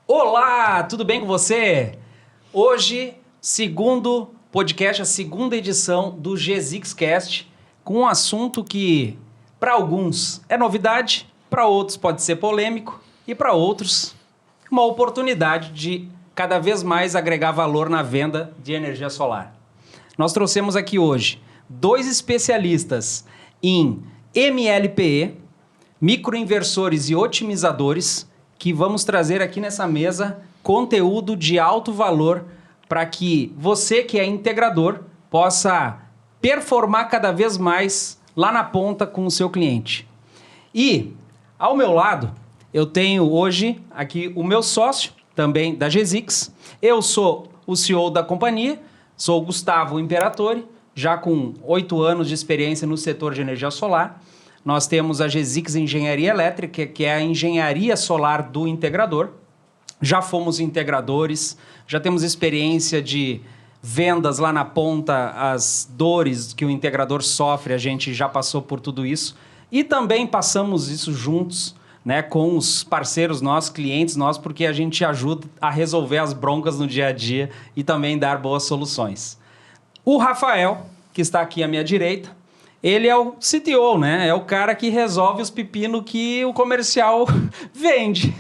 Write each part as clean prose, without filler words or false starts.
Olá, tudo bem com você? Hoje, segundo podcast, a segunda edição do GZixCast, com um assunto que, para alguns, é novidade, para outros pode ser polêmico e para outros, uma oportunidade de cada vez mais agregar valor na venda de energia solar. Nós trouxemos aqui hoje 2 especialistas em MLPE, microinversores e otimizadores, que vamos trazer aqui nessa mesa conteúdo de alto valor para que você que é integrador possa performar cada vez mais lá na ponta com o seu cliente. E, ao meu lado, eu tenho hoje aqui o meu sócio, também da GZix. Eu sou o CEO da companhia, sou o Gustavo Imperatori, já com 8 anos de experiência no setor de energia solar. Nós temos a GZix Engenharia Elétrica, que é a engenharia solar do integrador. Já fomos integradores, já temos experiência de vendas lá na ponta, as dores que o integrador sofre, a gente já passou por tudo isso. E também passamos isso juntos, né, com os parceiros nossos, clientes nossos, porque a gente ajuda a resolver as broncas no dia a dia e também dar boas soluções. O Rafael, que está aqui à minha direita, ele é o CTO, né? É o cara que resolve os pepinos que o comercial vende.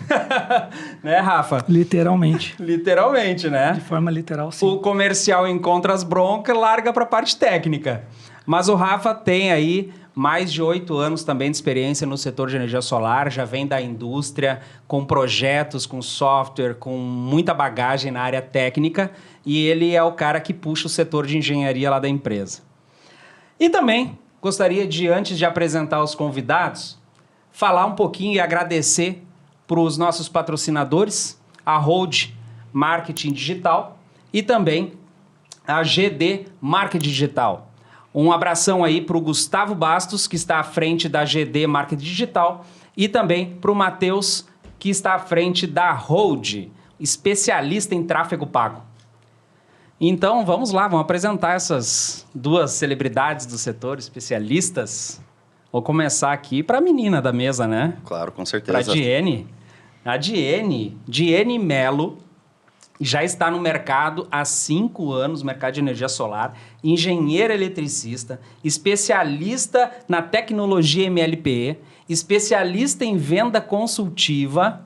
Né, Rafa? Literalmente. Literalmente, né? De forma literal, sim. O comercial encontra as broncas e larga para a parte técnica. Mas o Rafa tem aí mais de 8 anos também de experiência no setor de energia solar, já vem da indústria, com projetos, com software, com muita bagagem na área técnica, e ele é o cara que puxa o setor de engenharia lá da empresa. E também gostaria de, antes de apresentar os convidados, falar um pouquinho e agradecer para os nossos patrocinadores, a Hold Marketing Digital e também a GD Marketing Digital. Um abração aí para o Gustavo Bastos, que está à frente da GD Marketing Digital, e também para o Matheus, que está à frente da Hold, especialista em tráfego pago. Então, vamos lá, vamos apresentar essas 2 celebridades do setor, especialistas. Vou começar aqui para a menina da mesa, né? Claro, com certeza. Para a Diene. A Diene Melo, já está no mercado há 5 anos, mercado de energia solar, engenheira eletricista, especialista na tecnologia MLPE, especialista em venda consultiva,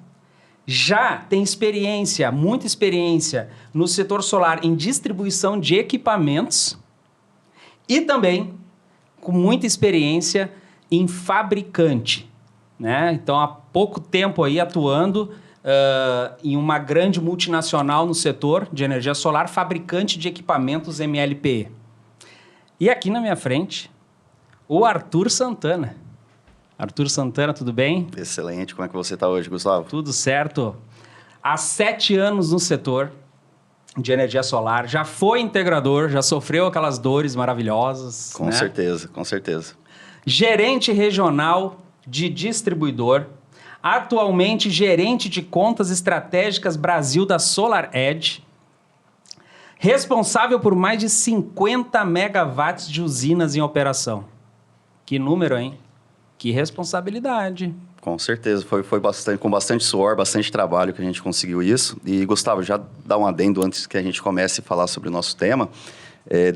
já tem experiência, muita experiência no setor solar em distribuição de equipamentos e também com muita experiência em fabricante, né? Então, há pouco tempo aí atuando em uma grande multinacional no setor de energia solar, fabricante de equipamentos MLPE. E aqui na minha frente, o Arthur Santana. Arthur Santana, tudo bem? Excelente. Como é que você está hoje, Gustavo? Tudo certo. Há 7 anos no setor de energia solar, já foi integrador, já sofreu aquelas dores maravilhosas. Com né? certeza, com certeza. Gerente regional de distribuidor, atualmente gerente de contas estratégicas Brasil da SolarEdge, responsável por mais de 50 megawatts de usinas em operação. Que número, hein? Que responsabilidade. Com certeza, foi bastante, com bastante suor, bastante trabalho que a gente conseguiu isso. E, Gustavo, já dá um adendo antes que a gente comece a falar sobre o nosso tema.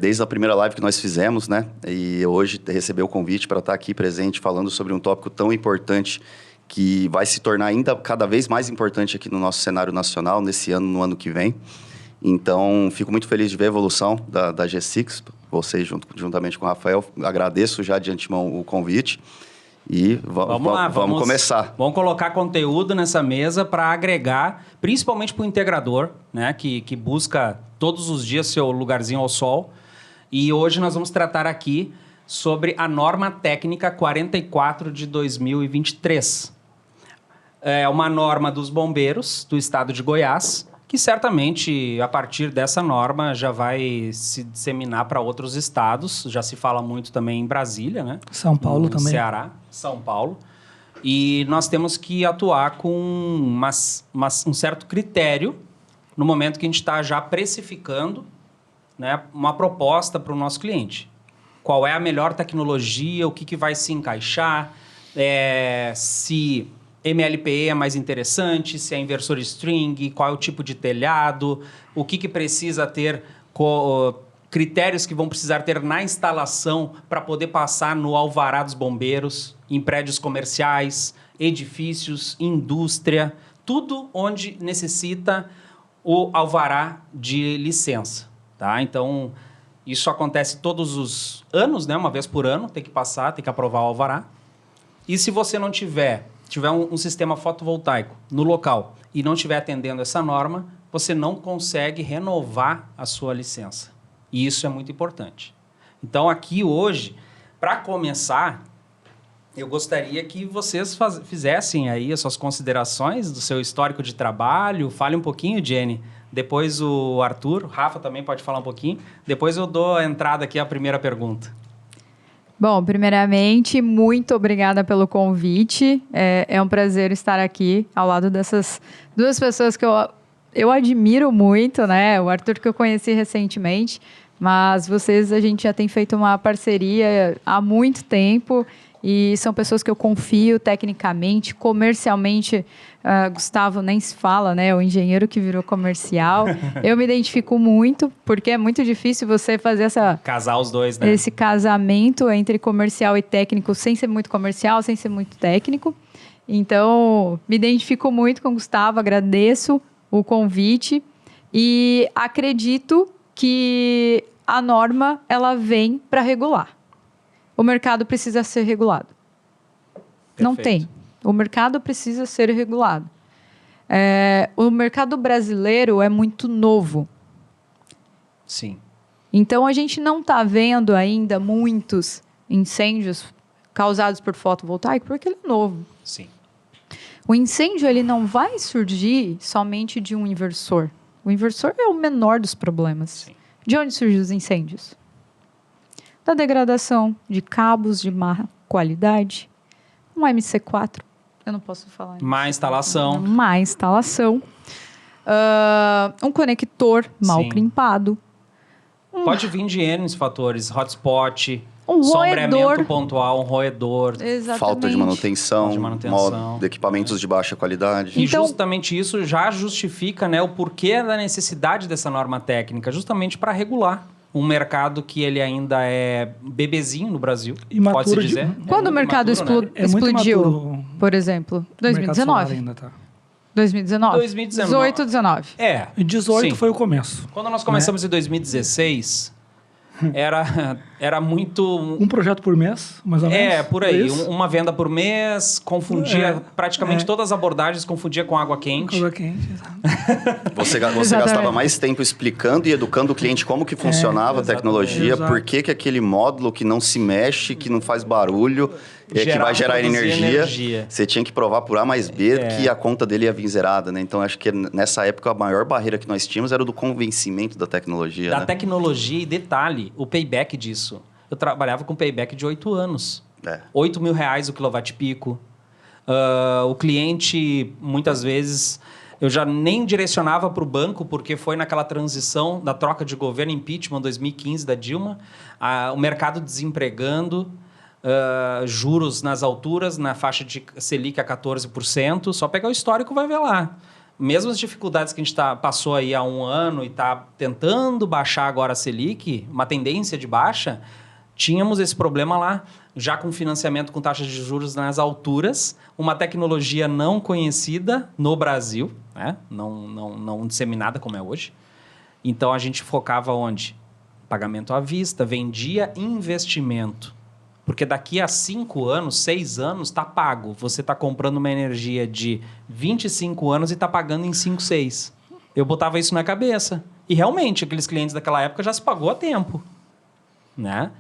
Desde a primeira live que nós fizemos, né? E hoje receber o convite para estar aqui presente falando sobre um tópico tão importante que vai se tornar ainda cada vez mais importante aqui no nosso cenário nacional, nesse ano, no ano que vem. Então, fico muito feliz de ver a evolução da GZix, vocês juntamente com o Rafael. Agradeço já de antemão o convite. E vamos começar. Vamos colocar conteúdo nessa mesa para agregar, principalmente para o integrador, né, que busca todos os dias seu lugarzinho ao sol. E hoje nós vamos tratar aqui sobre a norma técnica 44 de 2023. É uma norma dos bombeiros do estado de Goiás, que certamente, a partir dessa norma, já vai se disseminar para outros estados. Já se fala muito também em Brasília, né? São Paulo também. Ceará, São Paulo. E nós temos que atuar com um certo critério no momento que a gente está já precificando, né, uma proposta para o nosso cliente. Qual é a melhor tecnologia, o que vai se encaixar, se MLPE é mais interessante, se é inversor string, qual é o tipo de telhado, o que precisa ter, critérios que vão precisar ter na instalação para poder passar no alvará dos bombeiros, em prédios comerciais, edifícios, indústria, tudo onde necessita o alvará de licença, tá? Então, isso acontece todos os anos, né? Uma vez por ano, tem que passar, tem que aprovar o alvará. E se você não tiver um sistema fotovoltaico no local e não estiver atendendo essa norma, você não consegue renovar a sua licença. E isso é muito importante. Então, aqui hoje, para começar, eu gostaria que vocês fizessem aí as suas considerações do seu histórico de trabalho. Fale um pouquinho, Jenny. Depois o Arthur, o Rafa também pode falar um pouquinho. Depois eu dou a entrada aqui à primeira pergunta. Bom, primeiramente, muito obrigada pelo convite. É um prazer estar aqui ao lado dessas duas pessoas que eu admiro muito, né? O Arthur, que eu conheci recentemente, mas vocês, a gente já tem feito uma parceria há muito tempo e são pessoas que eu confio tecnicamente, comercialmente. Gustavo nem se fala, né? O engenheiro que virou comercial. Eu me identifico muito, porque é muito difícil você fazer casar os dois, né? Esse casamento entre comercial e técnico, sem ser muito comercial, sem ser muito técnico. Então, me identifico muito com o Gustavo, agradeço o convite e acredito que a norma ela vem para regular. O mercado precisa ser regulado. Perfeito. Não tem. O mercado precisa ser regulado. O mercado brasileiro é muito novo. Sim. Então, a gente não está vendo ainda muitos incêndios causados por fotovoltaico porque ele é novo. Sim. O incêndio ele não vai surgir somente de um inversor. O inversor é o menor dos problemas. Sim. De onde surgem os incêndios? Da degradação de cabos de má qualidade. Um MC4. Eu não posso falar. Má instalação. Má instalação. Um conector mal Sim. crimpado. Pode vir de N fatores. Hotspot, Um sombreamento roedor. pontual, um roedor. Exatamente. Falta de manutenção, Falta de manutenção. mal de equipamentos de baixa qualidade. E Então- justamente isso já justifica, né, o porquê da necessidade dessa norma técnica, justamente para regular um mercado que ele ainda é bebezinho no Brasil, Imaturo pode-se de- dizer. Quando o mercado imaturo, né? É muito explodiu, imaturo por exemplo? o mercado solar 2019. ainda, tá? 2019? 2019. 18, 19. É. E 18 sim. foi o começo. Quando nós começamos em 2016, era muito... Um projeto por mês, mais ou menos. por aí. Isso. Uma venda por mês, confundia praticamente todas as abordagens, confundia com água quente. Água quente, exato. Você Exatamente. gastava mais tempo explicando e educando o cliente como que funcionava a exatamente. tecnologia, Exato. por que aquele módulo que não se mexe, que não faz barulho, que vai gerar produzir energia. Você tinha que provar por A mais B que a conta dele ia vir zerada, né? Então, acho que nessa época a maior barreira que nós tínhamos era o do convencimento da tecnologia, Da né? tecnologia e detalhe, o payback disso. Eu trabalhava com payback de 8 anos. É. R$8.000 o quilowatt-pico. O cliente, muitas vezes, eu já nem direcionava para o banco, porque foi naquela transição da troca de governo, impeachment 2015 da Dilma, o mercado desempregando, juros nas alturas, na faixa de Selic a 14%. Só pegar o histórico vai ver lá. Mesmo as dificuldades que a gente passou aí há um ano e está tentando baixar agora a Selic, uma tendência de baixa, tínhamos esse problema lá, já com financiamento com taxas de juros nas alturas, uma tecnologia não conhecida no Brasil, né? não disseminada como é hoje. Então, a gente focava onde? Pagamento à vista, vendia investimento. Porque daqui a 5 anos, 6 anos, está pago. Você está comprando uma energia de 25 anos e está pagando em 5, 6. Eu botava isso na cabeça. E realmente, aqueles clientes daquela época já se pagou a tempo. Né?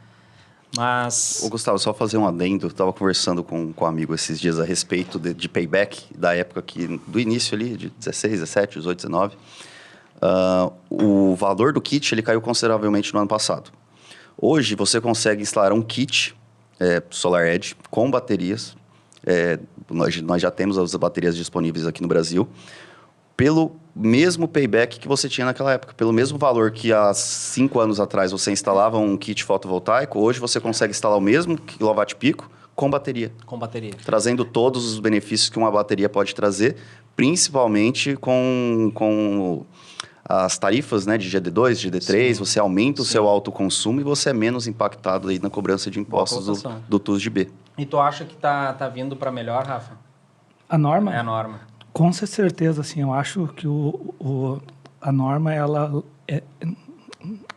Mas... Ô, Gustavo, só fazer um adendo. Eu estava conversando com um amigo esses dias a respeito de payback, da época do início ali, de 16, 17, 18, 19. O valor do kit ele caiu consideravelmente no ano passado. Hoje, você consegue instalar um kit Solar Edge com baterias. Nós já temos as baterias disponíveis aqui no Brasil. Pelo mesmo payback que você tinha naquela época. Pelo mesmo valor que há 5 anos atrás você instalava um kit fotovoltaico, hoje você consegue instalar o mesmo quilowatt-pico com bateria. Com bateria. Trazendo todos os benefícios que uma bateria pode trazer, principalmente com as tarifas, né, de GD2, GD3, você aumenta o seu autoconsumo e você é menos impactado aí na cobrança de impostos do TUSD-B. E tu acha que tá vindo para melhor, Rafa? A norma? É a norma. Com certeza, assim, eu acho que a norma,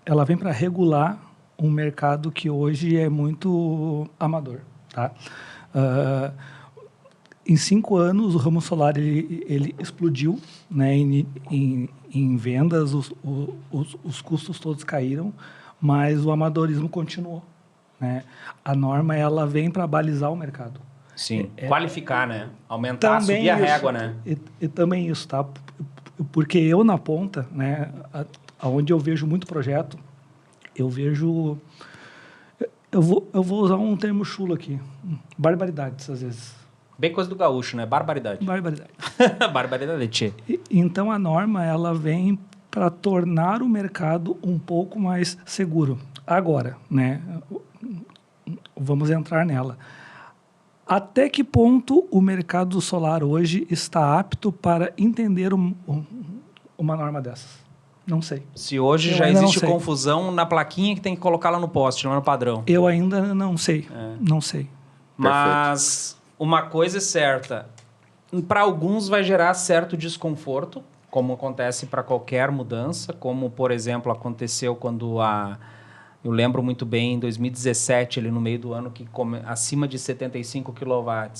ela vem para regular um mercado que hoje é muito amador, tá? Em 5 anos, o ramo solar ele explodiu, né? Em vendas, os custos todos caíram, mas o amadorismo continuou, né? A norma, ela vem para balizar o mercado. Sim, qualificar, né? Aumentar, subir a régua, né? E também isso, tá? Porque eu, na ponta, né, onde eu vejo muito projeto, eu vejo... Eu vou usar um termo chulo aqui. Barbaridades, às vezes. Bem coisa do gaúcho, né? Barbaridade. Barbaridade. Barbaridade, tchê. Então, a norma, ela vem para tornar o mercado um pouco mais seguro. Agora, né? Vamos entrar nela. Até que ponto o mercado solar hoje está apto para entender uma norma dessas? Não sei. Se hoje já existe confusão na plaquinha que tem que colocar lá no poste, lá no padrão. Eu ainda não sei. Não sei. Mas uma coisa é certa. Para alguns vai gerar certo desconforto, como acontece para qualquer mudança, como, por exemplo, aconteceu quando eu lembro muito bem, em 2017, ali no meio do ano, que acima de 75 kW,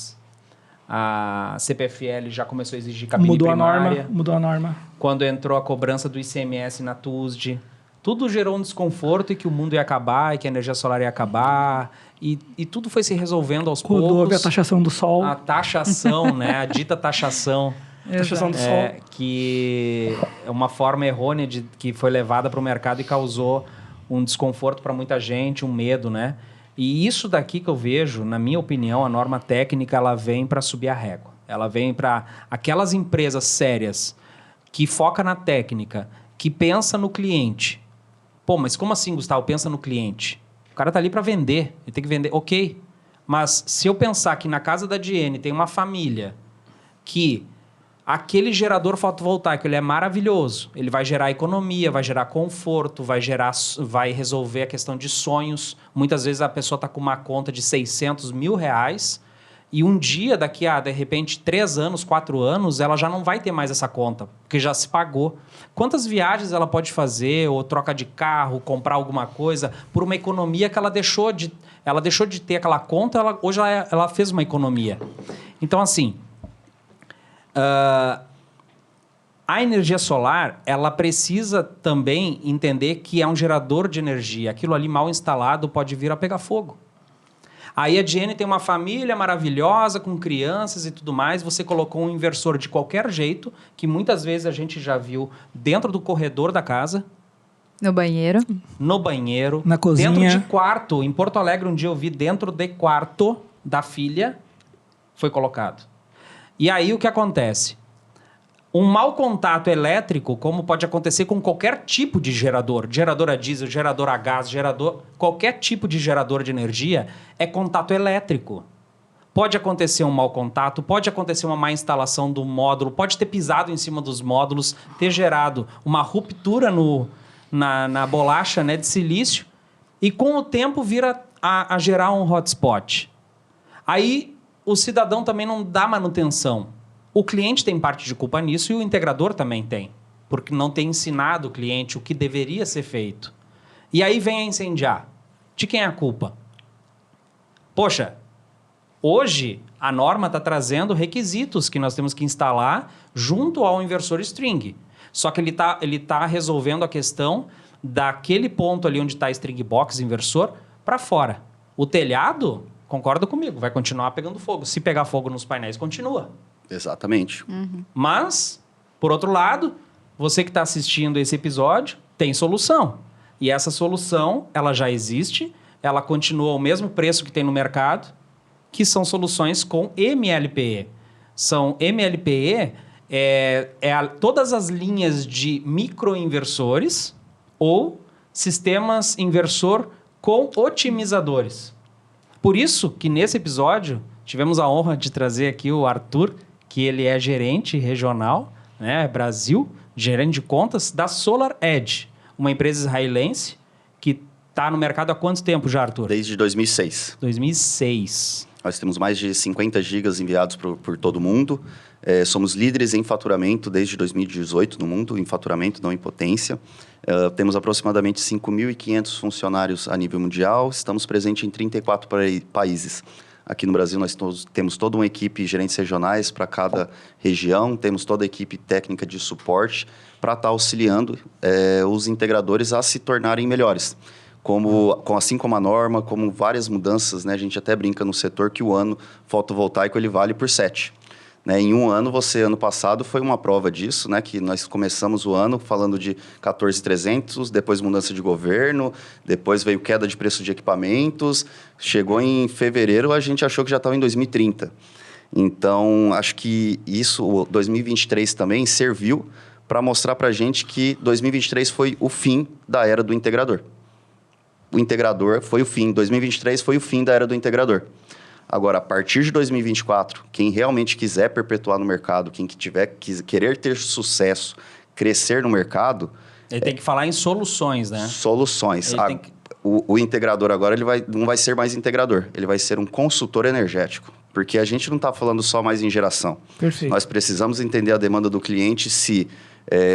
a CPFL já começou a exigir cabine primária. Mudou a norma. Quando entrou a cobrança do ICMS na TUSD, tudo gerou um desconforto e que o mundo ia acabar, e que a energia solar ia acabar, e tudo foi se resolvendo aos poucos. Houve a taxação do sol. A taxação, né? A dita taxação. Taxação do sol. Que é uma forma errônea que foi levada para o mercado e causou um desconforto para muita gente, um medo, né? E isso daqui que eu vejo, na minha opinião, a norma técnica, ela vem para subir a régua. Ela vem para aquelas empresas sérias que foca na técnica, que pensa no cliente. Pô, mas como assim, Gustavo, pensa no cliente? O cara tá ali para vender, ele tem que vender. Ok, mas se eu pensar que na casa da Diene tem uma família que aquele gerador fotovoltaico ele é maravilhoso, ele vai gerar economia, vai gerar conforto, vai resolver a questão de sonhos. Muitas vezes a pessoa está com uma conta de 600 mil reais e um dia, daqui a, de repente, 3 anos, 4 anos, ela já não vai ter mais essa conta, porque já se pagou. Quantas viagens ela pode fazer, ou troca de carro, comprar alguma coisa, por uma economia que ela deixou de ter aquela conta, hoje ela fez uma economia. Então, assim... a energia solar, ela precisa também entender que é um gerador de energia. Aquilo ali mal instalado pode vir a pegar fogo. Aí a Diene tem uma família maravilhosa, com crianças e tudo mais. Você colocou um inversor de qualquer jeito, que muitas vezes a gente já viu dentro do corredor da casa. No banheiro. No banheiro. Na cozinha. Dentro de quarto. Em Porto Alegre, um dia eu vi dentro de quarto da filha, foi colocado. E aí o que acontece? Um mau contato elétrico, como pode acontecer com qualquer tipo de gerador a diesel, gerador a gás, qualquer tipo de gerador de energia, é contato elétrico. Pode acontecer um mau contato, pode acontecer uma má instalação do módulo, pode ter pisado em cima dos módulos, ter gerado uma ruptura na bolacha, né, de silício, e com o tempo vira a gerar um hotspot. Aí o cidadão também não dá manutenção. O cliente tem parte de culpa nisso e o integrador também tem, porque não tem ensinado o cliente o que deveria ser feito. E aí vem a incendiar. De quem é a culpa? Poxa, hoje a norma está trazendo requisitos que nós temos que instalar junto ao inversor string. Só que ele tá resolvendo a questão daquele ponto ali onde está a string box inversor para fora. O telhado, concorda comigo, vai continuar pegando fogo. Se pegar fogo nos painéis, continua. Exatamente. Mas, por outro lado, você que está assistindo esse episódio, tem solução. E essa solução, ela já existe, ela continua ao mesmo preço que tem no mercado, que são soluções com MLPE. MLPE todas as linhas de microinversores ou sistemas inversor com otimizadores. Por isso que nesse episódio tivemos a honra de trazer aqui o Arthur, que ele é gerente regional, né, Brasil, gerente de contas da Solar Edge, uma empresa israelense que está no mercado há quanto tempo já, Arthur? Desde 2006. 2006. Nós temos mais de 50 gigas enviados por todo mundo. Somos líderes em faturamento desde 2018 no mundo, em faturamento, não em potência. Temos aproximadamente 5.500 funcionários a nível mundial. Estamos presentes em 34 países. Aqui no Brasil, nós temos toda uma equipe de gerentes regionais para cada região. Temos toda a equipe técnica de suporte para estar auxiliando os integradores a se tornarem melhores. Assim como a norma, como várias mudanças, né? A gente até brinca no setor que o ano fotovoltaico ele vale por 7. Né? Em um ano, ano passado foi uma prova disso, né? Que nós começamos o ano falando de 14.300, depois mudança de governo, depois veio queda de preço de equipamentos, chegou em fevereiro, a gente achou que já estava em 2030. Então, acho que o 2023 também serviu para mostrar para a gente que 2023 foi o fim da era do integrador. O integrador foi o fim, 2023 foi o fim da era do integrador. Agora, a partir de 2024, quem realmente quiser perpetuar no mercado, quem querer ter sucesso, crescer no mercado... Ele tem que falar em soluções, né? Soluções. O integrador agora não vai ser mais integrador, ele vai ser um consultor energético. Porque a gente não está falando só mais em geração. Perfeito. Nós precisamos entender a demanda do cliente se...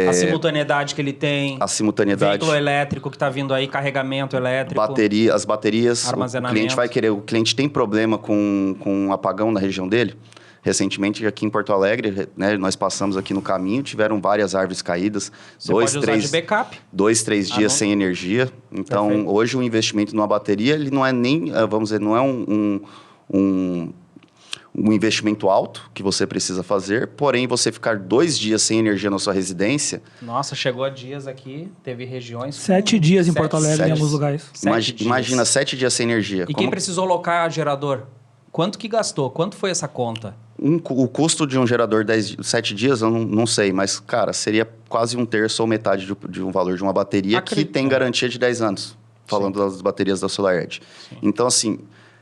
a simultaneidade que ele tem. A simultaneidade. Veículo elétrico que está vindo aí, carregamento elétrico. As baterias. Armazenamento. O cliente tem problema com apagão na região dele. Recentemente, aqui em Porto Alegre, né, nós passamos aqui no caminho, tiveram várias árvores caídas. Você pode usar de backup. 2-3 dias sem energia. Então, Perfeito. Hoje o investimento numa bateria, ele não é nem, vamos dizer, não é um investimento alto que você precisa fazer, porém você ficar 2 dias sem energia na sua residência... Nossa, chegou a dias aqui, teve regiões... 7 dias em Porto Alegre, em alguns lugares. Imagina 7 dias sem energia. E quem precisou alocar gerador? Quanto que gastou? Quanto foi essa conta? O custo de um gerador 7 dias, eu não sei, mas, cara, seria quase 1/3 ou metade de um valor de uma bateria que tem garantia de 10 anos, falando das baterias da SolarEdge. Então, assim...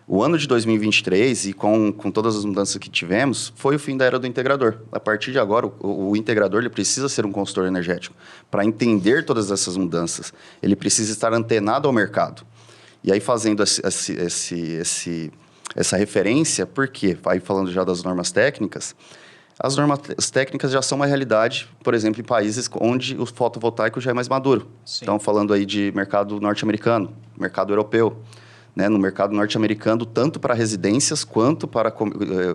O ano de 2023, e com todas as mudanças que tivemos, foi o fim da era do integrador. A partir de agora, o integrador ele precisa ser um consultor energético. Para entender todas essas mudanças, ele precisa estar antenado ao mercado. E aí, fazendo essa referência, por quê? Aí, falando já das normas técnicas, as normas técnicas já são uma realidade, por exemplo, em países onde o fotovoltaico já é mais maduro. Sim. Então, falando aí de mercado norte-americano, mercado europeu. Né, no mercado norte-americano, tanto para residências quanto para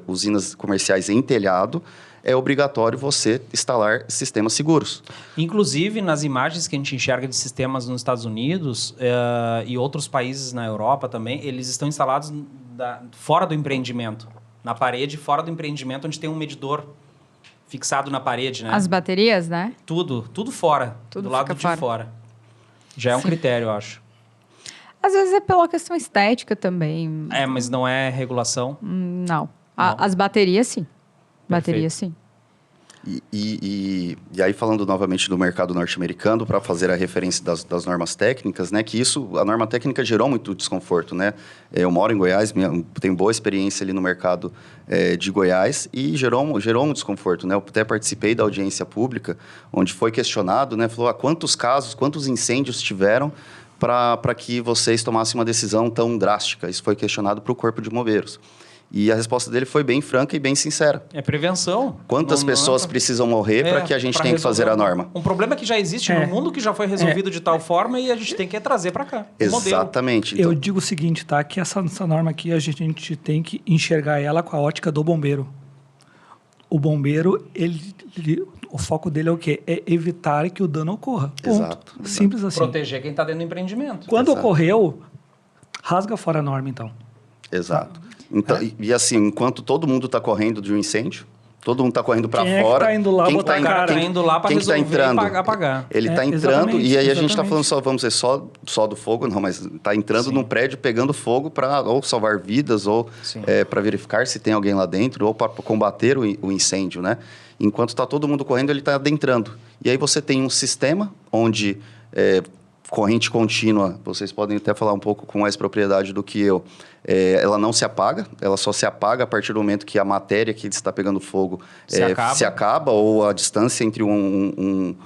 usinas comerciais em telhado, é obrigatório você instalar sistemas seguros. Inclusive, nas imagens que a gente enxerga de sistemas nos Estados Unidos e outros países na Europa também, eles estão instalados fora do empreendimento, na parede, fora do empreendimento, onde tem um medidor fixado na parede. Né? As baterias, né? Tudo fora, Tudo do lado fica de fora. Já é um critério, eu acho. Às vezes é pela questão estética também. Mas não é regulação. Não. As baterias, sim. Baterias, sim. E aí, falando novamente do mercado norte-americano, para fazer a referência das normas técnicas, né? Que a norma técnica gerou muito desconforto, né? Eu moro em Goiás, tenho boa experiência ali no mercado de Goiás e gerou um desconforto, né? Eu até participei da audiência pública, onde foi questionado, né? Falou, quantos incêndios tiveram para que vocês tomassem uma decisão tão drástica? Isso foi questionado para o Corpo de Bombeiros. E a resposta dele foi bem franca e bem sincera. É prevenção. Quantas pessoas precisam morrer para que a gente tenha que fazer a norma? Um problema que já existe no mundo, que já foi resolvido de tal forma e a gente tem que trazer para cá. Exatamente. Eu digo o seguinte, tá? Que essa norma aqui, a gente tem que enxergar ela com a ótica do bombeiro. O bombeiro, o foco dele é o quê? É evitar que o dano ocorra. Ponto. Exato. Simples assim. Proteger quem está dentro do empreendimento. Quando ocorreu, rasga fora a norma, então. Exato. Então, e assim, enquanto todo mundo está correndo de um incêndio, todo mundo está correndo para Quem fora. Tá indo lá quem botar Está indo lá para resolver entrando, e pagar. Ele está entrando e aí a gente está falando só do fogo, não, mas está entrando num prédio pegando fogo para ou salvar vidas ou para verificar se tem alguém lá dentro ou para combater o incêndio, né? Enquanto está todo mundo correndo, ele está adentrando. E aí você tem um sistema onde corrente contínua, vocês podem até falar um pouco com mais propriedade do que eu, ela não se apaga, ela só se apaga a partir do momento que a matéria que está pegando fogo se acaba, ou a distância entre o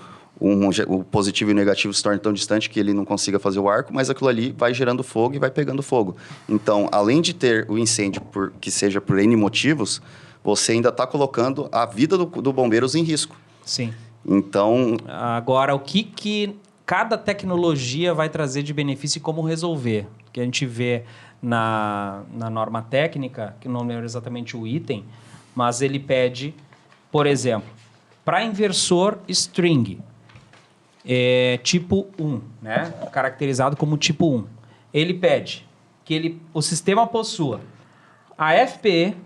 positivo e o negativo se torna tão distante que ele não consiga fazer o arco, mas aquilo ali vai gerando fogo e vai pegando fogo. Então, além de ter o incêndio que seja por N motivos, você ainda está colocando a vida do bombeiros em risco. Sim. Então... Agora, o que cada tecnologia vai trazer de benefício e como resolver? Que a gente vê na norma técnica, que não lembro exatamente o item, mas ele pede, por exemplo, para inversor string, tipo 1, né? Caracterizado como tipo 1. Ele pede que o sistema possua a FPE,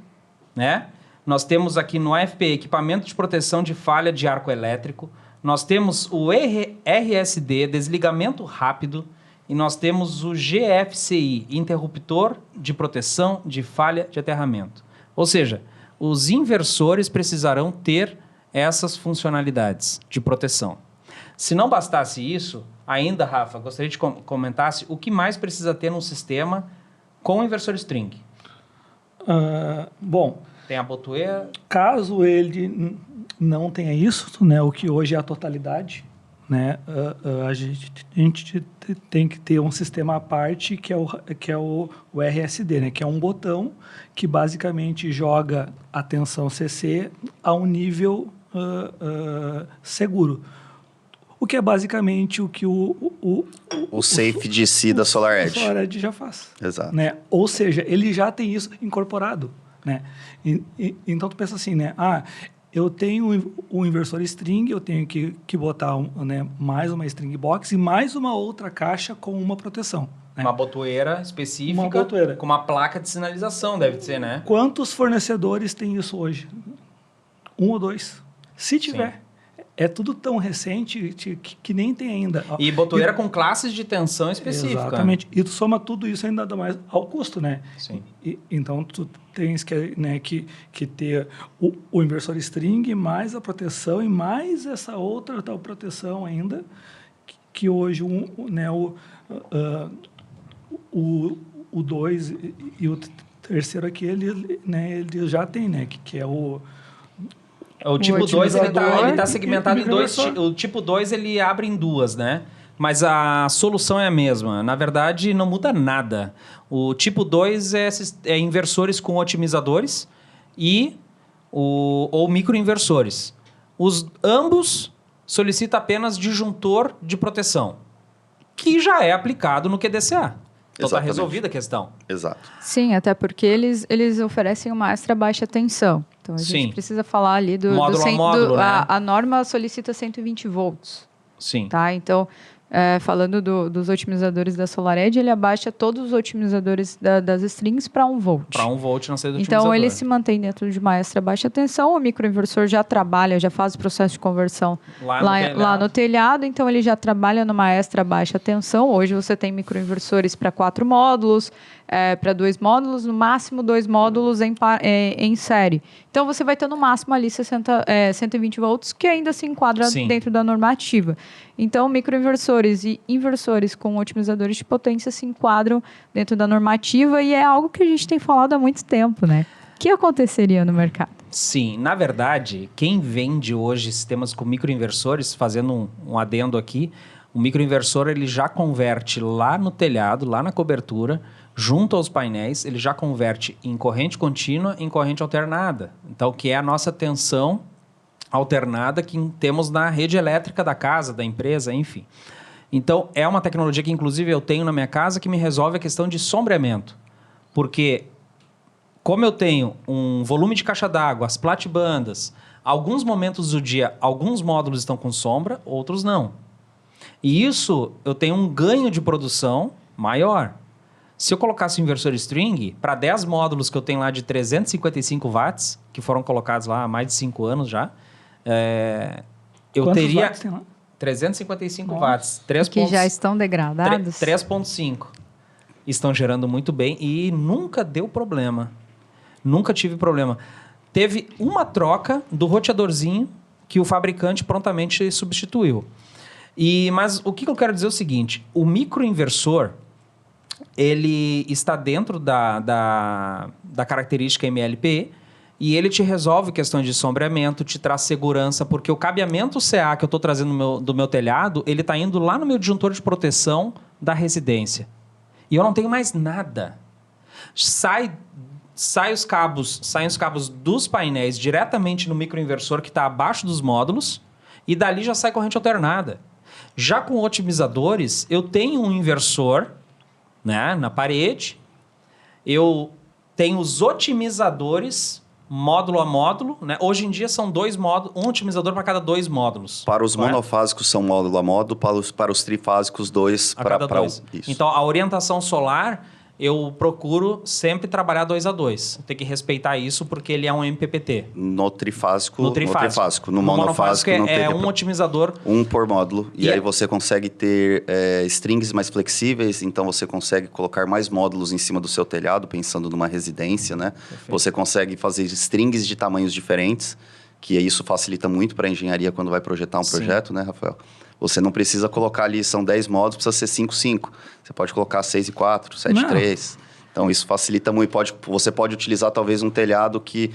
né? Nós temos aqui no AFPE equipamento de proteção de falha de arco elétrico, nós temos o RSD, desligamento rápido, e nós temos o GFCI, interruptor de proteção de falha de aterramento. Ou seja, os inversores precisarão ter essas funcionalidades de proteção. Se não bastasse isso, ainda, Rafa, gostaria de comentasse o que mais precisa ter num sistema com inversor string. Bom, tem a botoeira. Caso ele não tenha isso, né, o que hoje é a totalidade, né, a gente tem que ter um sistema à parte que é o RSD, né, que é um botão que basicamente joga a tensão CC a um nível seguro. O que é basicamente o que o Safe DC da SolarEdge. O SolarEdge já faz. Exato. Né? Ou seja, ele já tem isso incorporado. Né? Então, tu pensa assim, né? Eu tenho um inversor string, eu tenho que botar né, mais uma string box e mais uma outra caixa com uma proteção. Né? Uma botoeira específica com uma placa de sinalização, deve ser, né? Quantos fornecedores tem isso hoje? 1 ou 2. Se tiver. Sim. É tudo tão recente que nem tem ainda. E botoeira com classes de tensão específica. Exatamente. E tu soma tudo isso ainda dá mais ao custo, né? Sim. Então, tu tens que ter o inversor string, mais a proteção e mais essa outra tal proteção ainda, que hoje o 2 e o terceiro aqui, ele já tem, né? Que é o tipo 2 ele tá segmentado em dois. O tipo 2 ele abre em duas, né? Mas a solução é a mesma. Na verdade, não muda nada. O tipo 2 é inversores com otimizadores ou microinversores. Ambos solicitam apenas disjuntor de proteção, que já é aplicado no QDCA. Então está resolvida a questão. Exato. Sim, até porque eles oferecem uma extra baixa tensão. Então, a gente precisa falar ali do... Módulo, né? A norma solicita 120 volts. Sim. Tá? Então, falando dos otimizadores da SolarEdge, ele abaixa todos os otimizadores das strings para 1 volt. Para 1 volt na saída do otimizador. Então, ele se mantém dentro de uma extra baixa tensão. O microinversor já trabalha, já faz o processo de conversão lá no telhado. Então, ele já trabalha numa extra baixa tensão. Hoje, você tem microinversores para 4 módulos, para 2 módulos, no máximo 2 módulos em série. Então, você vai ter no máximo ali 120 volts, que ainda se enquadra dentro da normativa. Então, microinversores e inversores com otimizadores de potência se enquadram dentro da normativa e é algo que a gente tem falado há muito tempo, né? O que aconteceria no mercado? Sim, na verdade, quem vende hoje sistemas com microinversores, fazendo um adendo aqui, o microinversor ele já converte lá no telhado, lá na cobertura, junto aos painéis, ele já converte em corrente contínua em corrente alternada. Então, que é a nossa tensão alternada que temos na rede elétrica da casa, da empresa, enfim. Então, é uma tecnologia que, inclusive, eu tenho na minha casa que me resolve a questão de sombreamento. Porque, como eu tenho um volume de caixa d'água, as platibandas, alguns momentos do dia, alguns módulos estão com sombra, outros não. E isso, eu tenho um ganho de produção maior. Se eu colocasse o inversor string, para 10 módulos que eu tenho lá de 355 watts, que foram colocados lá há mais de 5 anos já, eu Quantos teria watts tem lá? 355 watts. 3. Que já estão degradados? 3.5. Estão gerando muito bem e nunca deu problema. Nunca tive problema. Teve uma troca do roteadorzinho que o fabricante prontamente substituiu. Mas o que eu quero dizer é o seguinte, o microinversor, ele está dentro da característica MLP e ele te resolve questões de sombreamento, te traz segurança, porque o cabeamento CA que eu estou trazendo do meu telhado, ele está indo lá no meu disjuntor de proteção da residência. E eu não tenho mais nada. Saem os cabos dos painéis diretamente no microinversor que está abaixo dos módulos e dali já sai corrente alternada. Já com otimizadores, eu tenho um inversor, né, na parede, eu tenho os otimizadores módulo a módulo, né? Hoje em dia são 2 módulos, um otimizador para cada 2 módulos. Para os monofásicos são módulo a módulo, para os trifásicos 2 para cada 2. Isso. Então a orientação solar eu procuro sempre trabalhar 2 a 2. Tem que respeitar isso porque ele é um MPPT. No trifásico. No monofásico não é teria um otimizador. Um por módulo. E aí você consegue ter strings mais flexíveis, então você consegue colocar mais módulos em cima do seu telhado, pensando numa residência, né? Perfeito. Você consegue fazer strings de tamanhos diferentes, que isso facilita muito para a engenharia quando vai projetar um projeto, né, Rafael? Você não precisa colocar ali, são 10 módulos, precisa ser 5, 5. Você pode colocar 6 e 4, 7 e 3. Então, isso facilita muito. Você pode utilizar, talvez, um telhado que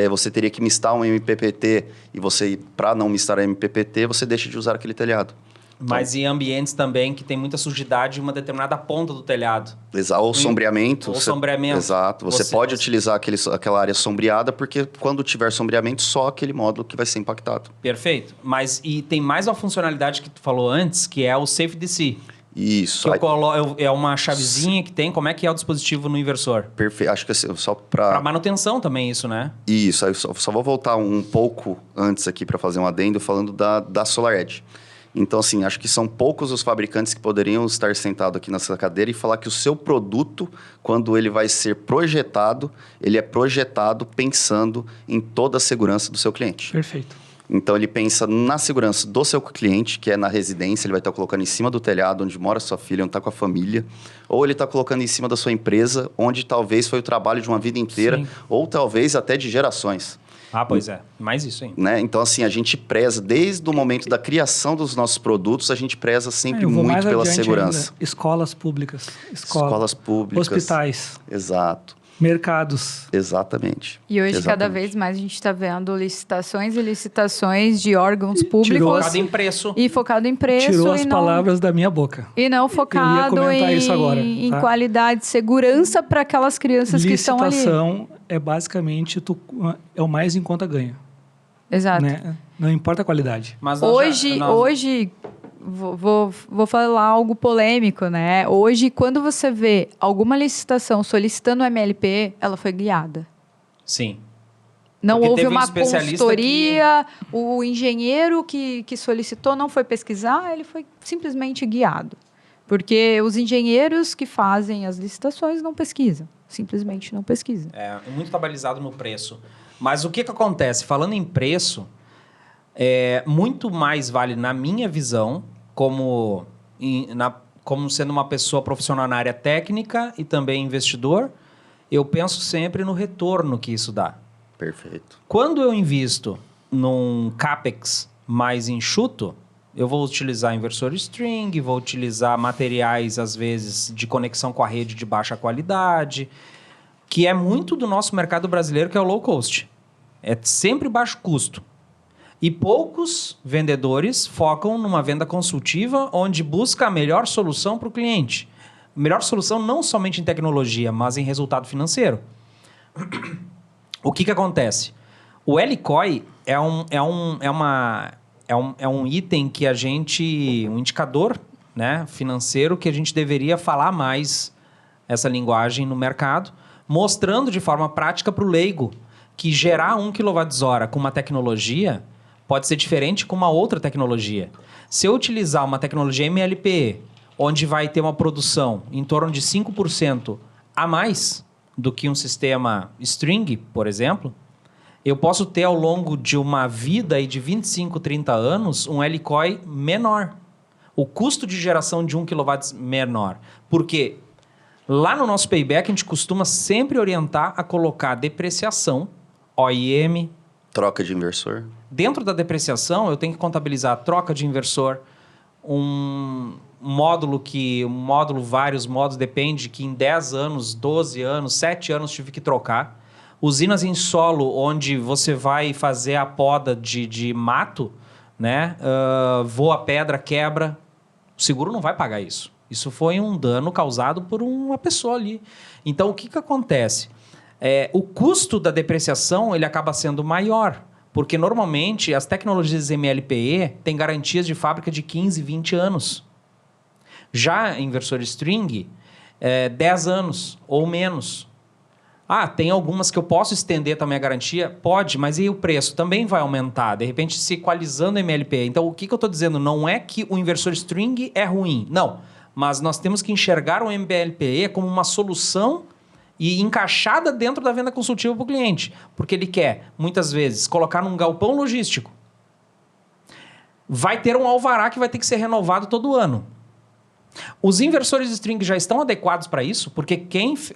você teria que mistar um MPPT e você, para não mistar MPPT, você deixa de usar aquele telhado. Mas em ambientes também que tem muita sujidade em uma determinada ponta do telhado. Ou sombreamento. Ou sombreamento. Exato. Você pode utilizar aquela área sombreada, porque quando tiver sombreamento, só aquele módulo que vai ser impactado. Perfeito. E tem mais uma funcionalidade que tu falou antes, que é o Safe DC. Isso. É uma chavezinha que tem. Como é que é o dispositivo no inversor? Perfeito. Acho que só para... Para manutenção também isso, né? Isso. Aí eu só vou voltar um pouco antes aqui para fazer um adendo falando da SolarEdge. Então, assim, acho que são poucos os fabricantes que poderiam estar sentados aqui nessa cadeira e falar que o seu produto, quando ele vai ser projetado, ele é projetado pensando em toda a segurança do seu cliente. Perfeito. Então, ele pensa na segurança do seu cliente, que é na residência, ele vai estar colocando em cima do telhado, onde mora sua filha, onde está com a família. Ou ele está colocando em cima da sua empresa, onde talvez foi o trabalho de uma vida inteira, Sim. ou talvez até de gerações. Ah, pois é. Mais isso ainda. Né? Então, assim, a gente preza, desde o momento da criação dos nossos produtos, a gente preza sempre muito pela segurança. Ainda. Escolas públicas. Escolas públicas. Hospitais. Exato. Mercados. Exatamente. E hoje, cada vez mais, a gente está vendo licitações e licitações de órgãos públicos. Focado em preço. E focado em preço. Tirou as palavras da minha boca. E não focado em qualidade, segurança para aquelas crianças que estão ali. Licitação é basicamente, é o mais em conta ganha. Exato. Né? Não importa a qualidade. Mas hoje, vou falar algo polêmico, né? Hoje, quando você vê alguma licitação solicitando MLP, ela foi guiada. Sim. Não houve uma consultoria, o engenheiro que solicitou não foi pesquisar, ele foi simplesmente guiado. Porque os engenheiros que fazem as licitações não pesquisam. Simplesmente não pesquisam. É muito trabalhado no preço. Mas o que acontece? Falando em preço, muito mais vale, na minha visão, como sendo uma pessoa profissional na área técnica e também investidor, eu penso sempre no retorno que isso dá. Perfeito. Quando eu invisto num CAPEX mais enxuto, eu vou utilizar inversor string, vou utilizar materiais, às vezes, de conexão com a rede de baixa qualidade, que é muito do nosso mercado brasileiro, que é o low cost. É sempre baixo custo. E poucos vendedores focam numa venda consultiva, onde busca a melhor solução para o cliente. Melhor solução não somente em tecnologia, mas em resultado financeiro. O que acontece? O LCOI é um item que a gente... um indicador, né, financeiro que a gente deveria falar mais essa linguagem no mercado, mostrando de forma prática para o leigo que gerar 1 kWh com uma tecnologia pode ser diferente com uma outra tecnologia. Se eu utilizar uma tecnologia MLPE, onde vai ter uma produção em torno de 5% a mais do que um sistema string, por exemplo, eu posso ter ao longo de uma vida aí de 25, 30 anos um LCOI menor. O custo de geração de 1 kW menor. Porque lá no nosso payback a gente costuma sempre orientar a colocar depreciação, OIM. Troca de inversor. Dentro da depreciação eu tenho que contabilizar a troca de inversor, um vários módulos, depende, que em 10 anos, 12 anos, 7 anos tive que trocar. Usinas em solo, onde você vai fazer a poda de mato, né? Voa pedra, quebra. O seguro não vai pagar isso. Isso foi um dano causado por uma pessoa ali. Então, o que acontece? O custo da depreciação ele acaba sendo maior, porque normalmente as tecnologias MLPE têm garantias de fábrica de 15, 20 anos. Já inversor string, 10 anos ou menos. Tem algumas que eu posso estender também a garantia? Pode, mas e o preço? Também vai aumentar, de repente se equalizando o MLPE. Então, o que eu estou dizendo? Não é que o inversor string é ruim, não. Mas nós temos que enxergar o MLPE como uma solução e encaixada dentro da venda consultiva para o cliente. Porque ele quer, muitas vezes, colocar num galpão logístico. Vai ter um alvará que vai ter que ser renovado todo ano. Os inversores string já estão adequados para isso? Porque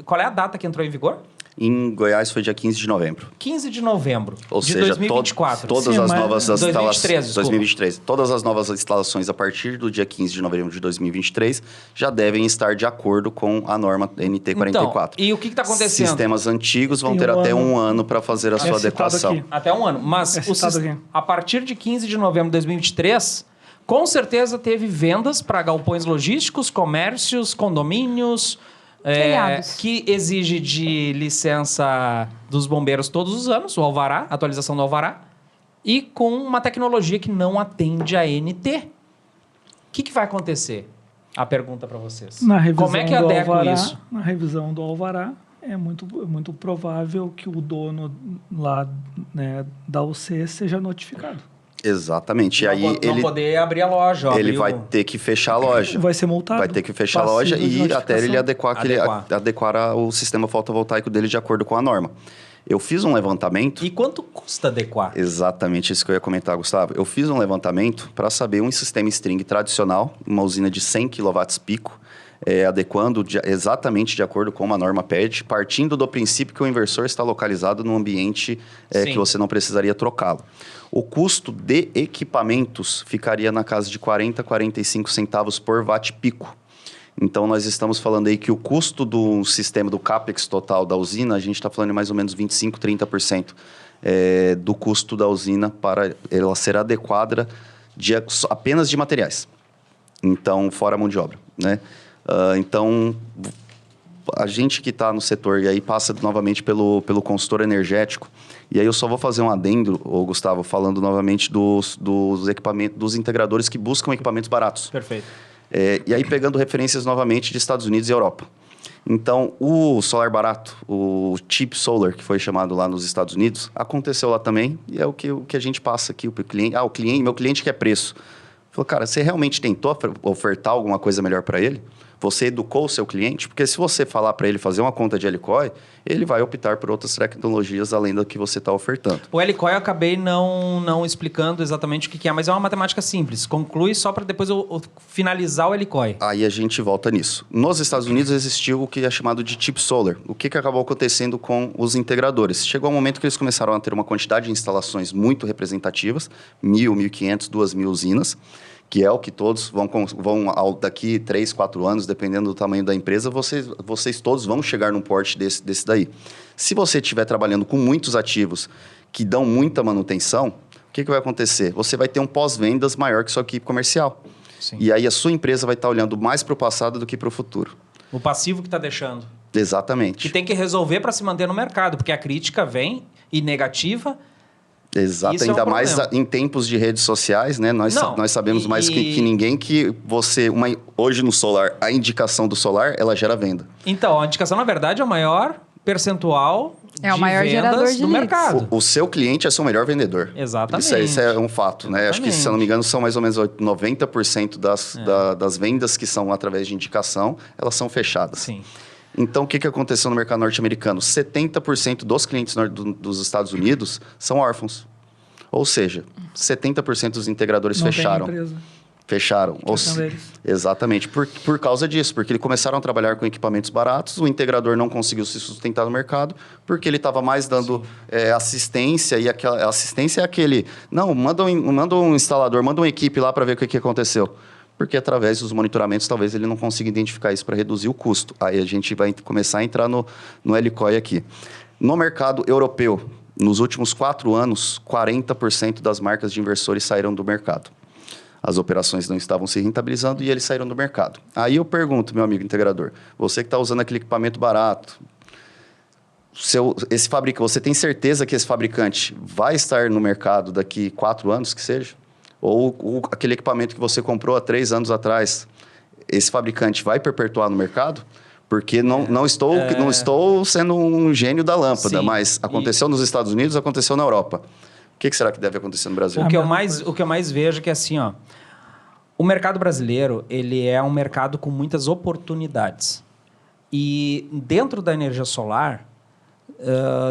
qual é a data que entrou em vigor? Em Goiás foi dia 15 de novembro. 15 de novembro Ou de seja, 2024. todas Sim, as mas- novas 2023, 2023. Todas as novas instalações a partir do dia 15 de novembro de 2023 já devem estar de acordo com a norma NT44. Então, e o que está acontecendo? Sistemas antigos vão Tem ter um até ano. um ano para fazer a sua citado adequação. aqui. Até um ano. Mas citado aqui. a partir de 15 de novembro de 2023, com certeza teve vendas para galpões logísticos, comércios, condomínios, Telhados. que exige de licença dos bombeiros todos os anos, o alvará, atualização do alvará, e com uma tecnologia que não atende a NT. O que vai acontecer? A pergunta para vocês. Na revisão Como é que eu do adequo alvará, isso? Na revisão do alvará, é muito provável que o dono lá, né, da UC seja notificado. Exatamente. E aí não poder abrir a loja. ele abrir vai o- ter que fechar a loja. Vai ser multado. Vai ter que fechar a Passivo loja de e notificação. até ele adequar o sistema fotovoltaico dele de acordo com a norma. Eu fiz um levantamento. E quanto custa adequar? Exatamente isso que eu ia comentar, Gustavo. Eu fiz um levantamento para saber um sistema string tradicional, uma usina de 100 kW pico, adequando exatamente de acordo com a norma pede, partindo do princípio que o inversor está localizado num ambiente Sim. que você não precisaria trocá-lo. O custo de equipamentos ficaria na casa de 40, 45 centavos por watt pico. Então, nós estamos falando aí que o custo do sistema, do CAPEX total da usina, a gente está falando de mais ou menos 25, 30% do custo da usina para ela ser adequada apenas de materiais. Então, fora a mão de obra, né? Então, a gente que está no setor e aí passa novamente pelo consultor energético, e aí eu só vou fazer um adendo, Gustavo, falando novamente dos equipamentos, dos integradores que buscam equipamentos baratos. Perfeito. E aí pegando referências novamente de Estados Unidos e Europa. Então, o solar barato, o cheap solar, que foi chamado lá nos Estados Unidos, aconteceu lá também, e é o que a gente passa aqui para o cliente. Meu cliente quer preço. Falou, cara, você realmente tentou ofertar alguma coisa melhor para ele? Você educou o seu cliente? Porque se você falar para ele fazer uma conta de Helicoi, ele vai optar por outras tecnologias além da que você está ofertando. O Helicoi eu acabei não explicando exatamente o que é, mas é uma matemática simples. Conclui só para depois eu finalizar o Helicoi. Aí a gente volta nisso. Nos Estados Unidos existiu o que é chamado de cheap solar. O que acabou acontecendo com os integradores? Chegou um momento que eles começaram a ter uma quantidade de instalações muito representativas, 1.000, 1.500, 2.000 usinas, que é o que todos vão daqui 3, 4 anos, dependendo do tamanho da empresa, vocês todos vão chegar num porte desse daí. Se você estiver trabalhando com muitos ativos que dão muita manutenção, o que vai acontecer? Você vai ter um pós-vendas maior que sua equipe comercial. Sim. E aí a sua empresa vai estar olhando mais para o passado do que para o futuro. O passivo que está deixando. Exatamente. Que tem que resolver para se manter no mercado, porque a crítica vem e negativa. Exato, Isso é um ainda mais problema. em tempos de redes sociais, né? Nós sabemos mais que ninguém que hoje no solar, a indicação do solar, ela gera venda. Então, a indicação, na verdade, é o maior percentual É o de maior vendas gerador de do leads. mercado. O seu cliente é seu melhor vendedor. Exatamente. Isso é um fato, né? Acho que, se eu não me engano, são mais ou menos 90% das vendas que são através de indicação, elas são fechadas. Sim. Então, o que aconteceu no mercado norte-americano? 70% dos clientes dos Estados Unidos são órfãos. Ou seja, 70% dos integradores Não fecharam. tem empresa. Fecharam. deles. Exatamente. Por causa disso. Porque eles começaram a trabalhar com equipamentos baratos, o integrador não conseguiu se sustentar no mercado, porque ele estava mais dando assistência, e aquela assistência é aquele... Não, manda um instalador, manda uma equipe lá para ver o que aconteceu. porque através dos monitoramentos talvez ele não consiga identificar isso para reduzir o custo. Aí a gente vai começar a entrar no LCOI aqui. No mercado europeu, nos últimos 4 anos, 40% das marcas de inversores saíram do mercado. As operações não estavam se rentabilizando e eles saíram do mercado. Aí eu pergunto, meu amigo integrador, você que está usando aquele equipamento barato, esse fabricante, você tem certeza que esse fabricante vai estar no mercado daqui 4 anos, que seja? Ou aquele equipamento que você comprou há 3 anos atrás, esse fabricante vai perpetuar no mercado? Porque não estou sendo um gênio da lâmpada, Sim, mas aconteceu nos Estados Unidos, aconteceu na Europa. O que será que deve acontecer no Brasil? O que eu mais vejo é que assim, ó, o mercado brasileiro, ele é um mercado com muitas oportunidades. E dentro da energia solar,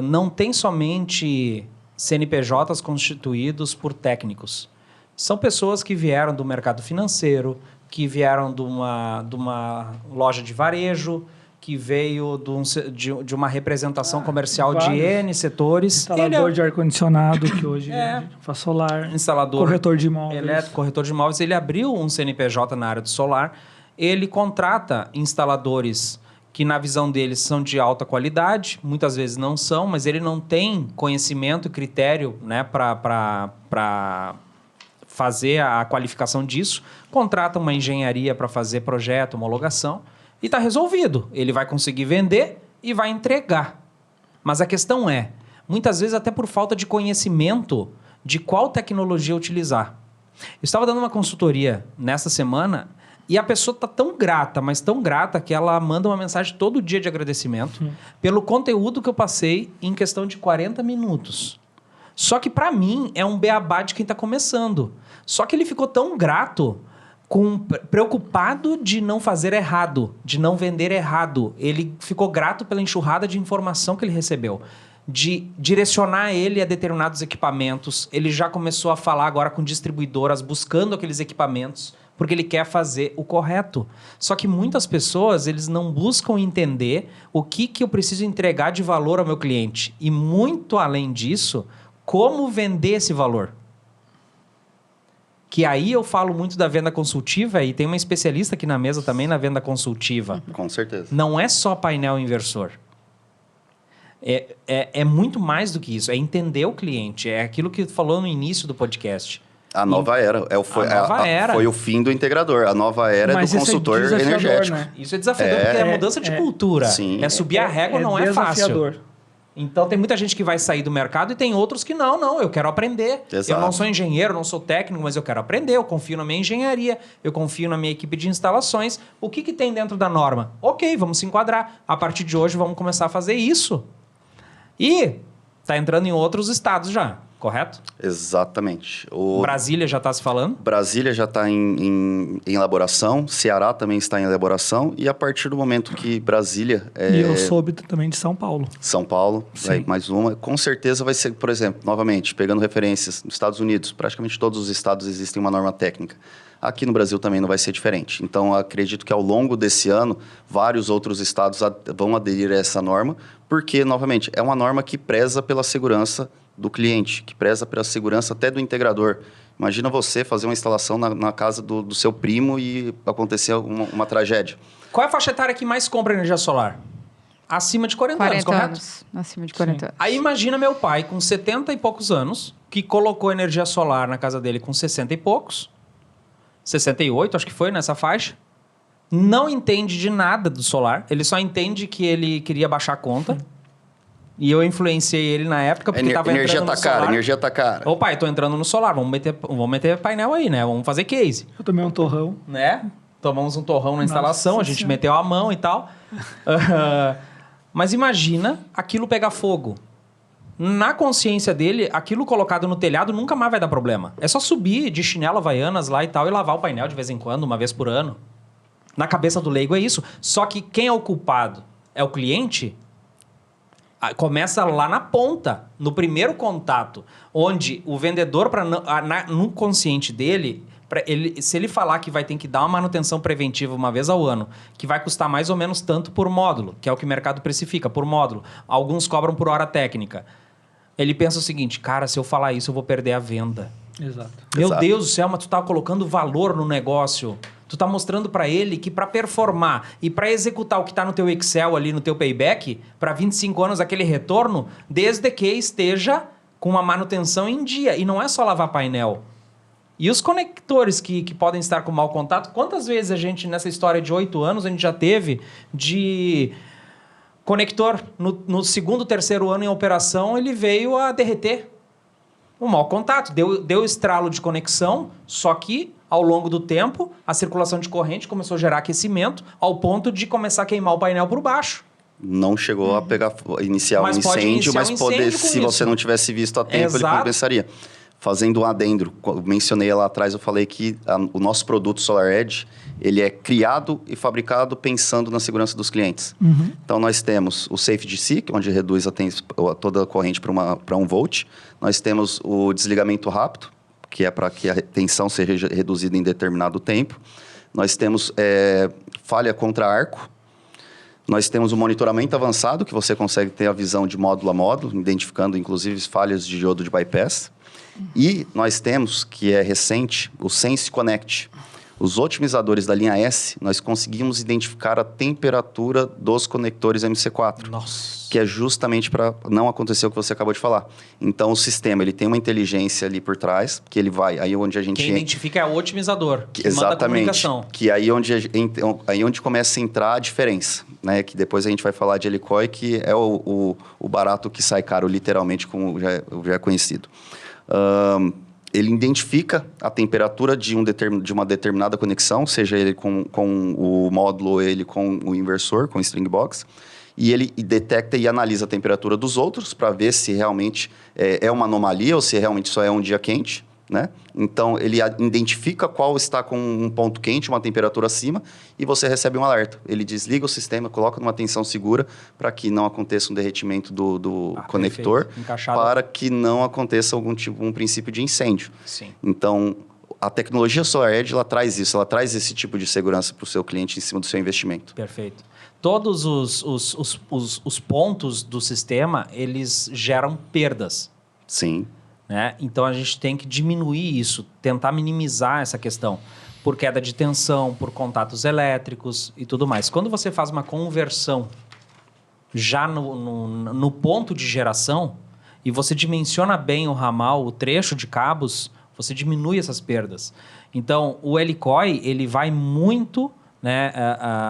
não tem somente CNPJs constituídos por técnicos. São pessoas que vieram do mercado financeiro, que vieram de uma loja de varejo, que veio de uma representação comercial de N setores. Instalador de ar-condicionado, que hoje faz solar. Instalador. Corretor de imóveis. Elétrico, corretor de imóveis. Ele abriu um CNPJ na área do solar. Ele contrata instaladores que, na visão deles, são de alta qualidade. Muitas vezes não são, mas ele não tem conhecimento e critério, né, para fazer a qualificação disso. Contrata uma engenharia para fazer projeto, homologação. E está resolvido. Ele vai conseguir vender e vai entregar. Mas a questão é, muitas vezes até por falta de conhecimento de qual tecnologia utilizar. Eu estava dando uma consultoria nessa semana e a pessoa está tão grata, mas tão grata, que ela manda uma mensagem todo dia de agradecimento pelo conteúdo que eu passei em questão de 40 minutos. Só que para mim é um beabá de quem está começando. Só que ele ficou tão grato, preocupado de não fazer errado, de não vender errado. Ele ficou grato pela enxurrada de informação que ele recebeu, de direcionar ele a determinados equipamentos. Ele já começou a falar agora com distribuidoras, buscando aqueles equipamentos, porque ele quer fazer o correto. Só que muitas pessoas, eles não buscam entender o que eu preciso entregar de valor ao meu cliente. E muito além disso, como vender esse valor. Que aí eu falo muito da venda consultiva e tem uma especialista aqui na mesa também na venda consultiva. Com certeza. Não é só painel inversor. É muito mais do que isso. É entender o cliente. É aquilo que tu falou no início do podcast. A nova era. Foi o fim do integrador. A nova era é do consultor energético. Né? Isso é desafiador porque é mudança de cultura. Sim. É subir a régua, não é fácil. Então, tem muita gente que vai sair do mercado e tem outros que não, eu quero aprender. Exato. Eu não sou engenheiro, não sou técnico, mas eu quero aprender, eu confio na minha engenharia, eu confio na minha equipe de instalações. O que tem dentro da norma? Ok, vamos se enquadrar. A partir de hoje, vamos começar a fazer isso. E está entrando em outros estados já, correto? Exatamente. Brasília já está se falando? Brasília já está em elaboração, Ceará também está em elaboração, e a partir do momento que Brasília... E eu soube também de São Paulo. São Paulo, mais uma. Com certeza vai ser, por exemplo, novamente, pegando referências nos Estados Unidos, praticamente todos os estados existem uma norma técnica. Aqui no Brasil também não vai ser diferente. Então, acredito que ao longo desse ano, vários outros estados vão aderir a essa norma, porque, novamente, é uma norma que preza pela segurança do cliente, que preza pela segurança até do integrador. Imagina você fazer uma instalação na casa do seu primo e acontecer uma tragédia. Qual é a faixa etária que mais compra energia solar? Acima de 40 anos, correto? Acima de 40 anos. Aí imagina meu pai com 70 e poucos anos, que colocou energia solar na casa dele com 60 e poucos, 68, acho que foi nessa faixa, não entende de nada do solar, ele só entende que ele queria baixar a conta. E eu influenciei ele na época porque estava entrando no solar. Energia tá cara. Ô pai, tô entrando no solar, vamos meter painel aí, né? Vamos fazer case. Eu tomei um torrão. Né? Tomamos um torrão na instalação, a gente meteu a mão e tal. Mas imagina aquilo pegar fogo. Na consciência dele, aquilo colocado no telhado nunca mais vai dar problema. É só subir de chinelo havaianas lá e tal e lavar o painel de vez em quando, uma vez por ano. Na cabeça do leigo é isso. Só que quem é o culpado? É o cliente? Começa lá na ponta, no primeiro contato, onde o vendedor, no consciente dele, se ele falar que vai ter que dar uma manutenção preventiva uma vez ao ano, que vai custar mais ou menos tanto por módulo, que é o que o mercado precifica, por módulo. Alguns cobram por hora técnica. Ele pensa o seguinte, cara, se eu falar isso, eu vou perder a venda. Exato. Meu Deus do céu, mas tu tá colocando valor no negócio. Tu tá mostrando para ele que para performar e para executar o que tá no teu Excel ali, no teu payback, para 25 anos aquele retorno, desde que esteja com uma manutenção em dia. E não é só lavar painel. E os conectores que podem estar com mau contato, quantas vezes a gente, nessa história de 8 anos, a gente já teve de conector no segundo, terceiro ano em operação, ele veio a derreter. Um mau contato. Deu estralo de conexão, só que, ao longo do tempo, a circulação de corrente começou a gerar aquecimento, ao ponto de começar a queimar o painel por baixo. Não chegou a iniciar um incêndio, mas se você não tivesse visto a tempo, ele compensaria. Fazendo um adendo, mencionei lá atrás, eu falei que o nosso produto SolarEdge, ele é criado e fabricado pensando na segurança dos clientes. Então, nós temos o SafeDC, onde reduz toda a corrente para 1 volt. Nós temos o desligamento rápido, que é para que a tensão seja reduzida em determinado tempo. Nós temos falha contra arco. Nós temos o monitoramento avançado, que você consegue ter a visão de módulo a módulo, identificando, inclusive, falhas de diodo de bypass. E nós temos, que é recente, o Sense Connect. Os otimizadores da linha S, nós conseguimos identificar a temperatura dos conectores MC4. Nossa. Que é justamente para não acontecer o que você acabou de falar. Então, o sistema, ele tem uma inteligência ali por trás, que ele vai... Aí onde a gente... Quem identifica é o otimizador, que exatamente, manda a comunicação. Que aí onde começa a entrar a diferença, né? Que depois a gente vai falar de Helicoi, que é o barato que sai caro, literalmente, como já é conhecido. Ele identifica a temperatura de uma determinada conexão, seja ele com o módulo ou ele com o inversor, com o string box, e ele detecta e analisa a temperatura dos outros para ver se realmente é uma anomalia ou se realmente só é um dia quente, né? Então, ele identifica qual está com um ponto quente, uma temperatura acima, e você recebe um alerta. Ele desliga o sistema, coloca numa tensão segura para que não aconteça um derretimento do conector, para que não aconteça um princípio de incêndio. Sim. Então, a tecnologia SolarEdge, ela traz isso, ela traz esse tipo de segurança para o seu cliente em cima do seu investimento. Perfeito. Todos os pontos do sistema, eles geram perdas. Sim. Né? Então, a gente tem que diminuir isso, tentar minimizar essa questão, por queda de tensão, por contatos elétricos e tudo mais. Quando você faz uma conversão já no ponto de geração e você dimensiona bem o ramal, o trecho de cabos, você diminui essas perdas. Então, o Helicoi, ele vai muito, né,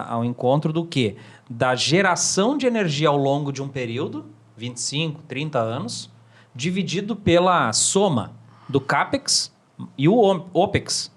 ao encontro do quê? Da geração de energia ao longo de um período, 25, 30 anos, dividido pela soma do CAPEX e o OPEX.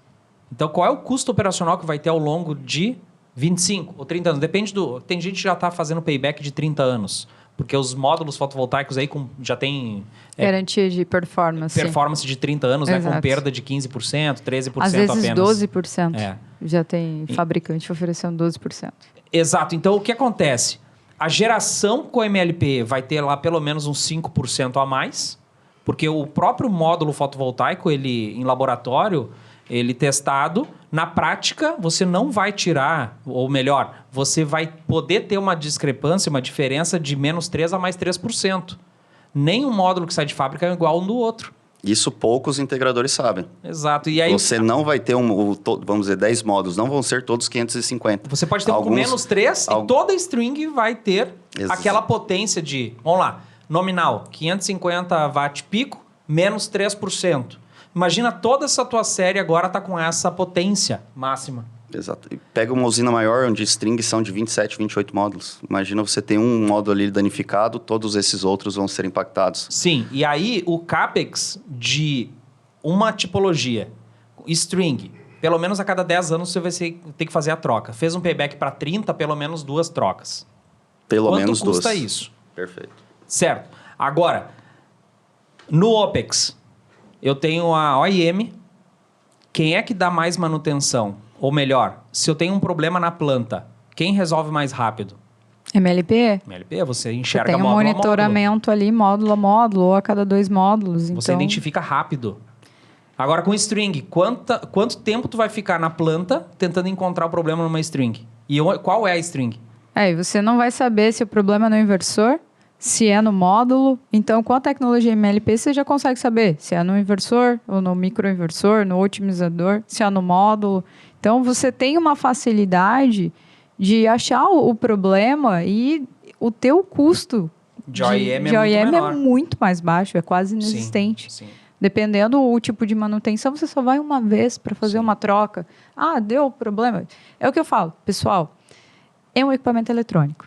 Então, qual é o custo operacional que vai ter ao longo de 25 ou 30 anos? Depende do... Tem gente que já está fazendo payback de 30 anos, porque os módulos fotovoltaicos aí já tem... garantia de performance. Performance de 30 anos, né, com perda de 15%, 13% às vezes apenas. 12%. Já tem fabricante oferecendo 12%. Exato. Então, o que acontece? A geração com MLP vai ter lá pelo menos uns 5% a mais, porque o próprio módulo fotovoltaico, ele em laboratório, ele testado, na prática, você não vai tirar, ou melhor, você vai poder ter uma discrepância, uma diferença de menos 3% a mais 3%. Nenhum módulo que sai de fábrica é igual um do outro. Isso poucos integradores sabem. Exato. E aí, você não vai ter, vamos dizer, 10 módulos, não vão ser todos 550. Você pode ter um com menos 3 e toda a string vai ter aquela potência de, vamos lá, nominal, 550 watt pico, menos 3%. Imagina toda essa tua série agora está com essa potência máxima. Exato. E pega uma usina maior, onde strings são de 27, 28 módulos. Imagina você tem um módulo ali danificado, todos esses outros vão ser impactados. Sim, e aí o CAPEX de uma tipologia, string, pelo menos a cada 10 anos você vai ter que fazer a troca. Fez um payback para 30, pelo menos 2 trocas. Pelo menos 2. Quanto custa isso? Perfeito. Certo. Agora, no OPEX, eu tenho a OIM. Quem é que dá mais manutenção? Ou melhor, se eu tenho um problema na planta, quem resolve mais rápido? MLP? MLP, você enxerga tem um módulo monitoramento ali, módulo a módulo, ou a cada 2 módulos. Você identifica rápido. Agora, com string, quanto tempo tu vai ficar na planta tentando encontrar o problema numa string? E qual é a string? E você não vai saber se o problema é no inversor, se é no módulo. Então, com a tecnologia MLP, você já consegue saber se é no inversor, ou no microinversor, no otimizador, se é no módulo. Então, você tem uma facilidade de achar o problema e o teu custo De OEM de é muito OEM menor. é muito mais baixo, é quase inexistente. Sim. Dependendo do tipo de manutenção, você só vai uma vez para fazer uma troca. Ah, deu problema. É o que eu falo, pessoal, é um equipamento eletrônico.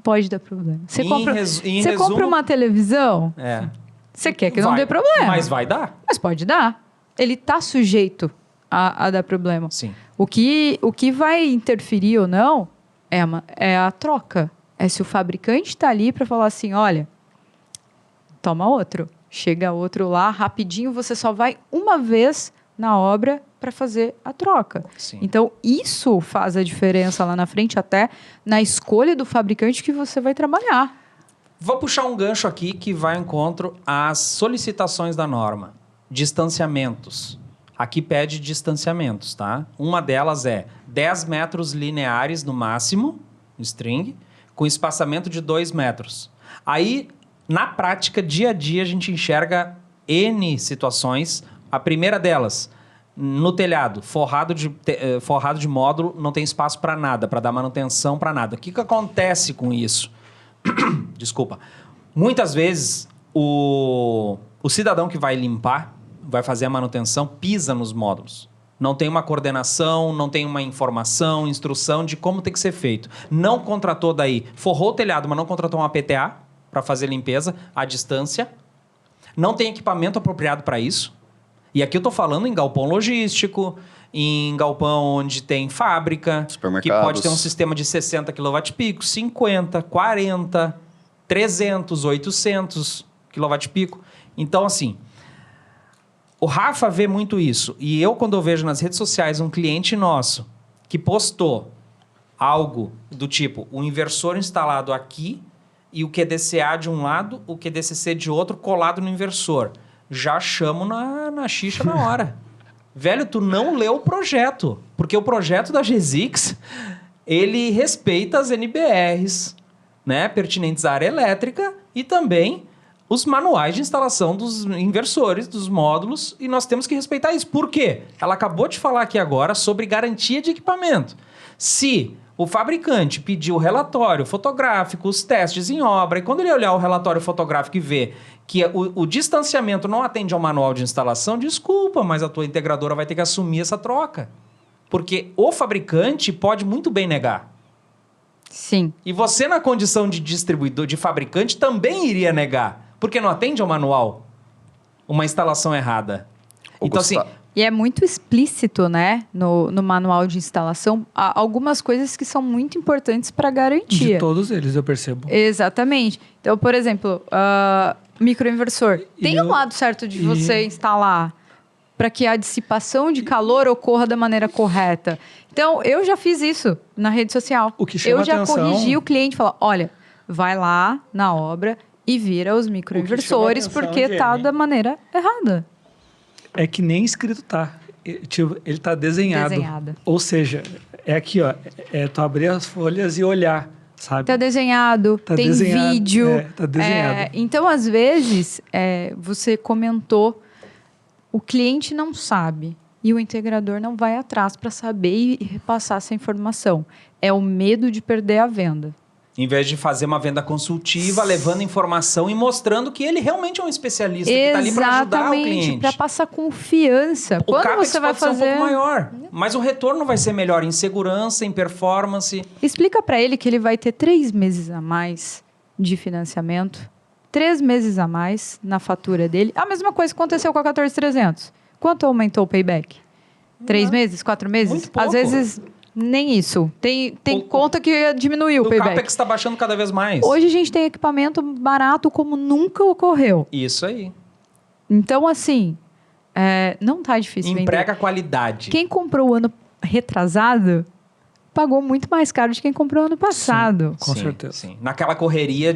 Pode dar problema. Você compra resumo, uma televisão, É. você quer que não Vai, dê problema. Mas vai dar. Mas pode dar. Ele está sujeito a dar problema. Sim. O que vai interferir ou não é a troca. É se o fabricante está ali para falar assim, olha, toma outro. Chega outro lá, rapidinho, você só vai uma vez na obra para fazer a troca. Sim. Então, isso faz a diferença lá na frente, até na escolha do fabricante que você vai trabalhar. Vou puxar um gancho aqui que vai ao encontro às solicitações da norma. Distanciamentos. Aqui pede distanciamentos, tá? Uma delas é 10 metros lineares no máximo, string, com espaçamento de 2 metros. Aí, na prática, dia a dia, a gente enxerga N situações. A primeira delas, no telhado, forrado de módulo, não tem espaço para nada, para dar manutenção para nada. O que acontece com isso? Desculpa. Muitas vezes, o cidadão que vai limpar, vai fazer a manutenção, pisa nos módulos. Não tem uma coordenação, não tem uma informação, instrução de como tem que ser feito. Não contratou daí, forrou o telhado, mas não contratou uma PTA para fazer limpeza à distância. Não tem equipamento apropriado para isso. E aqui eu estou falando em galpão logístico, em galpão onde tem fábrica, que pode ter um sistema de 60 kWp, 50, 40, 300, 800 kWp. Então, assim, o Rafa vê muito isso. E eu, quando eu vejo nas redes sociais um cliente nosso que postou algo do tipo, o inversor instalado aqui e o QDCA de um lado, o QDCC de outro, colado no inversor. Já chamo na xixa na hora. Velho, tu não leu o projeto. Porque o projeto da GESIX, ele respeita as NBRs, né, pertinentes à área elétrica e também os manuais de instalação dos inversores, dos módulos, e nós temos que respeitar isso. Por quê? Ela acabou de falar aqui agora sobre garantia de equipamento. Se o fabricante pediu o relatório fotográfico, os testes em obra, e quando ele olhar o relatório fotográfico e ver que o distanciamento não atende ao manual de instalação, desculpa, mas a tua integradora vai ter que assumir essa troca. Porque o fabricante pode muito bem negar. Sim. E você, na condição de distribuidor, de fabricante, também iria negar. Porque não atende ao manual uma instalação errada. Então, assim... E é muito explícito, né, no manual de instalação, há algumas coisas que são muito importantes para garantia. De todos eles, eu percebo. Exatamente. Então, por exemplo, microinversor. Tem um lado certo de você instalar para que a dissipação de calor ocorra da maneira correta. Então, eu já fiz isso na rede social. O que chama eu já atenção... corrigi o cliente e falei, olha, vai lá na obra e vira os microinversores porque está da maneira errada. É que nem escrito tá. Tipo, ele tá desenhado. Ou seja, é aqui, ó. É tu abrir as folhas e olhar, sabe? Tá desenhado, tem vídeo. Tá desenhado. Então, às vezes, você comentou, o cliente não sabe e o integrador não vai atrás para saber e repassar essa informação. É o medo de perder a venda. Em vez de fazer uma venda consultiva, levando informação e mostrando que ele realmente é um especialista que está ali para ajudar o cliente. Exatamente, para passar confiança. O Quando CAPEX você vai pode ser fazer um pouco maior, mas o retorno vai ser melhor em segurança, em performance. Explica para ele que ele vai ter 3 meses a mais de financiamento, 3 meses a mais na fatura dele. A mesma coisa que aconteceu com a 14300. Quanto aumentou o payback? 3 meses? 4 meses? Muito pouco. Às vezes... Nem isso. Tem conta que diminuiu o payback. O CAPEX está baixando cada vez mais. Hoje a gente tem equipamento barato como nunca ocorreu. Isso aí. Então, assim, não tá difícil Emprega vender. qualidade. Quem comprou o ano retrasado pagou muito mais caro de quem comprou ano passado. Com certeza. Sim. Naquela correria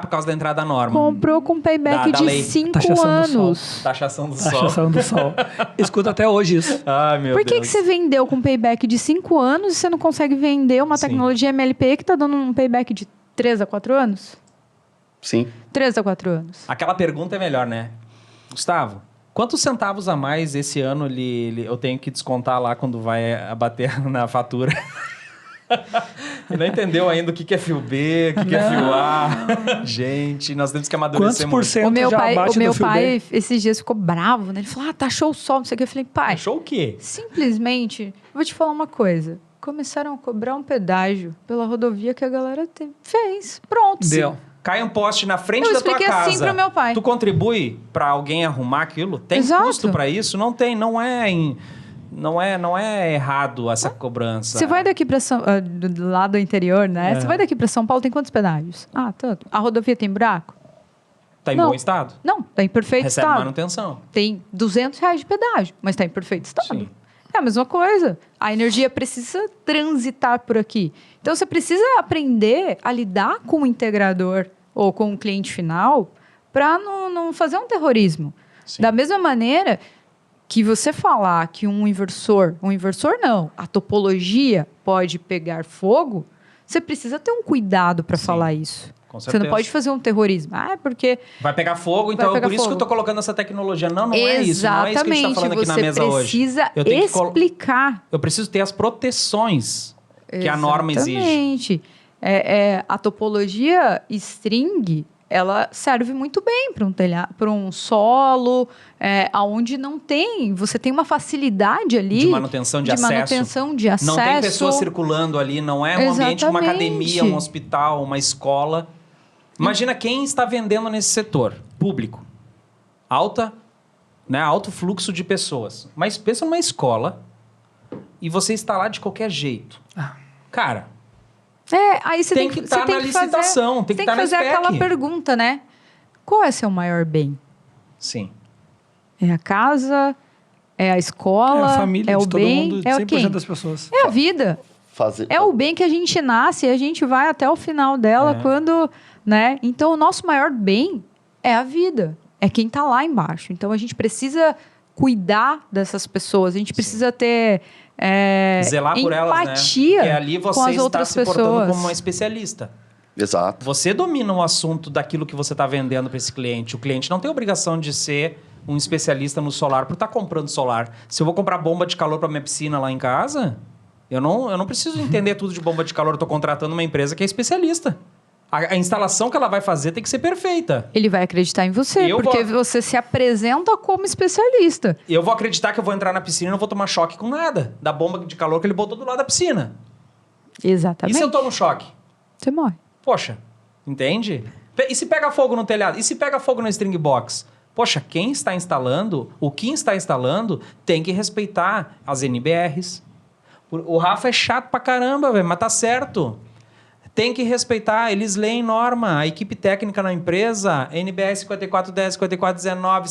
por causa da entrada da norma. Comprou com payback Da de lei. 5 Taxação do anos. Taxação do sol. Taxação do sol. Escuta até hoje isso. Ai, meu Por que Deus. você vendeu com payback de 5 anos e você não consegue vender uma Sim. tecnologia MLP que está dando um payback de 3 a 4 anos? Sim. 3 a 4 anos. Aquela pergunta é melhor, né? Gustavo, Quantos centavos a mais esse ano eu tenho que descontar lá quando vai abater na fatura? Ele não entendeu ainda o que é fio B, o que é fio A. Gente, nós temos que amadurecer Quantos por cento O meu já pai, abate o meu do fio pai B? esses dias ficou bravo, né? Ele falou, taxou o sol, não sei o que. Eu falei, pai, Achou o quê? simplesmente, eu vou te falar uma coisa. Começaram a cobrar um pedágio pela rodovia que a galera fez. Pronto. Deu. Cai um poste na frente Eu da tua expliquei casa. assim pro meu pai. Tu contribui pra alguém arrumar aquilo? Tem Exato. custo pra isso? Não tem, não é errado essa cobrança. Você vai daqui para do lado interior, né? Você vai daqui para São Paulo, tem quantos pedágios? Ah, tanto. A rodovia tem buraco? Tá em Não. bom estado? Não, tá em perfeito Recebe estado. manutenção. Tem R$200 de pedágio, mas tá em perfeito estado. Sim. É a mesma coisa. A energia precisa transitar por aqui. Então, você precisa aprender a lidar com o integrador ou com o cliente final para não fazer um terrorismo. Sim. Da mesma maneira que você falar que um inversor não, a topologia pode pegar fogo, você precisa ter um cuidado para Sim. falar isso. Com Você certeza. não pode fazer um terrorismo. Ah, é porque... Vai pegar fogo, Vai então é pegar por isso que eu fogo. tô colocando essa tecnologia. Não é isso. Não é isso que a gente tá falando aqui na você mesa hoje. precisa Eu tenho que explicar. Eu preciso ter as proteções que a norma exige. Exatamente. A topologia string, ela serve muito bem para um telhado, para um solo, aonde não tem. Você tem uma facilidade ali De manutenção de acesso. manutenção de acesso. Não tem pessoas circulando ali, não é um ambiente, uma Exatamente. academia, um hospital, uma escola. Imagina quem está vendendo nesse setor público. Alto fluxo de pessoas. Mas pensa numa escola e você está lá de qualquer jeito. Cara, Aí você tem que estar na licitação, tem que estar na fazer spec. aquela pergunta, né? Qual é seu maior bem? sim. É É a casa? É a escola? a família é de o todo bem? mundo, É o 100% quem? das pessoas. É a vida. Fazer, É o bem que a gente nasce e a gente vai até o final dela quando, né? Então, o nosso maior bem é a vida. É quem tá lá embaixo. Então, a gente precisa cuidar dessas pessoas. A gente precisa ter Zelar por elas, né? empatia Porque ali com você as está outras se portando pessoas. como uma especialista. Exato. Você domina o assunto daquilo que você está vendendo para esse cliente. O cliente não tem obrigação de ser um especialista no solar por estar comprando solar. Se eu vou comprar bomba de calor para minha piscina lá em casa, eu não preciso entender tudo de bomba de calor. Eu estou contratando uma empresa que é especialista. A instalação que ela vai fazer tem que ser perfeita. Ele vai acreditar em você, porque você se apresenta como especialista. Eu vou acreditar que eu vou entrar na piscina e não vou tomar choque com nada da bomba de calor que ele botou do lado da piscina. Exatamente. E se eu tomo choque? Você morre. Poxa, entende? E se pega fogo no telhado? E se pega fogo no string box? Poxa, quem está instalando, o que está instalando, tem que respeitar as NBRs. O Rafa é chato pra caramba, velho, mas tá certo. Tem que respeitar, eles leem norma. A equipe técnica na empresa, NBR 5410, 5419,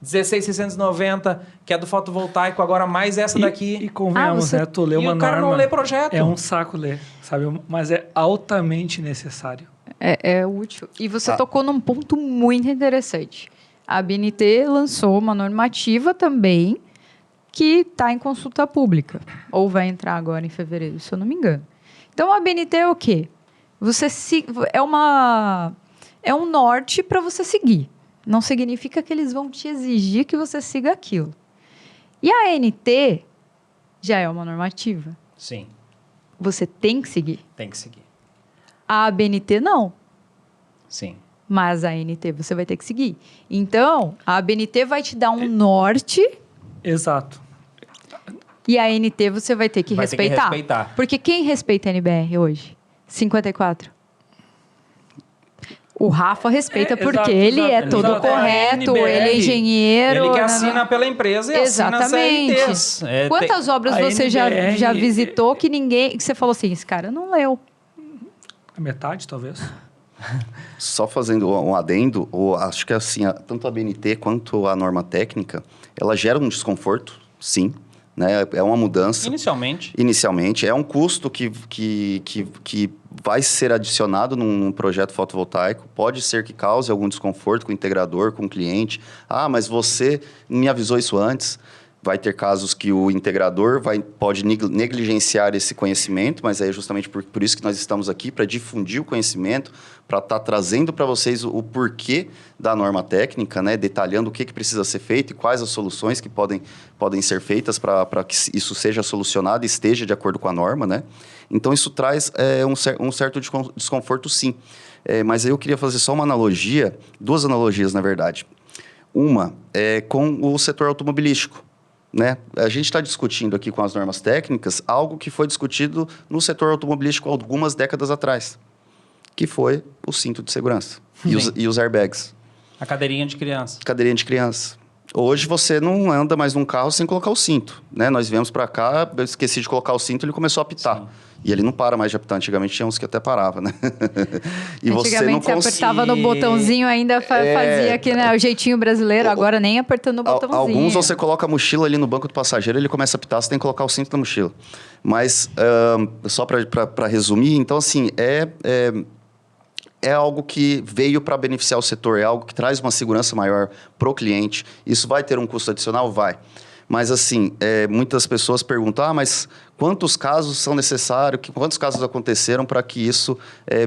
16690, que é do fotovoltaico, agora mais essa daqui. E convenhamos, você- né? Tu lê E uma o cara norma, não lê projeto. é um saco ler, sabe? Mas é altamente necessário. É útil. E você tocou num ponto muito interessante. A BNT lançou uma normativa também que está em consulta pública. Ou vai entrar agora em fevereiro, se eu não me engano. Então, a BNT é o quê? É um norte para você seguir. Não significa que eles vão te exigir que você siga aquilo. E a ANT já é uma normativa. Sim, Você tem que seguir. tem que seguir. A ABNT não. Sim. Mas a ANT você vai ter que seguir. Então, a ABNT vai te dar um norte Exato. e a ANT você vai ter que Vai ter que respeitar. respeitar. Porque quem respeita a NBR hoje? 54. O Rafa respeita É, porque exato, ele é exato, todo exato. correto, É a ele é NBR. engenheiro. Ele que né, assina né? pela empresa e assina as Exatamente. CLTs. Quantas obras a você já NBR visitou que você falou assim, esse cara não leu? A metade, talvez. Só fazendo um adendo, acho que assim, tanto a BNT quanto a norma técnica, ela gera um desconforto, sim, né? É uma mudança. Inicialmente, é um custo que vai ser adicionado num projeto fotovoltaico. Pode ser que cause algum desconforto com o integrador, com o cliente. Ah, mas você me avisou isso antes. Vai ter casos que o integrador pode negligenciar esse conhecimento, mas é justamente por isso que nós estamos aqui, para difundir o conhecimento, para estar trazendo para vocês o porquê da norma técnica, né? Detalhando o que precisa ser feito e quais as soluções que podem ser feitas para que isso seja solucionado e esteja de acordo com a norma, né? Então, isso traz um certo desconforto, sim. Mas aí eu queria fazer só uma analogia, 2 analogias, na verdade. Uma é com o setor automobilístico. Né? A gente está discutindo aqui com as normas técnicas algo que foi discutido no setor automobilístico algumas décadas atrás, que foi o cinto de segurança e os airbags. A cadeirinha de criança. Cadeirinha de criança. Hoje você não anda mais num carro sem colocar o cinto. Né? Nós viemos para cá, eu esqueci de colocar o cinto, ele começou a apitar. Sim. E ele não para mais de apitar. Antigamente tinha uns que até parava, né? E antigamente você apertava no botãozinho, ainda fazia aqui, né, o jeitinho brasileiro, agora nem apertando o botãozinho. Alguns você coloca a mochila ali no banco do passageiro, ele começa a apitar, você tem que colocar o cinto na mochila. Mas, só para resumir, então assim, é algo que veio para beneficiar o setor, é algo que traz uma segurança maior para o cliente. Isso vai ter um custo adicional? Vai. Mas, assim, muitas pessoas perguntam, mas quantos casos são necessários, quantos casos aconteceram para que isso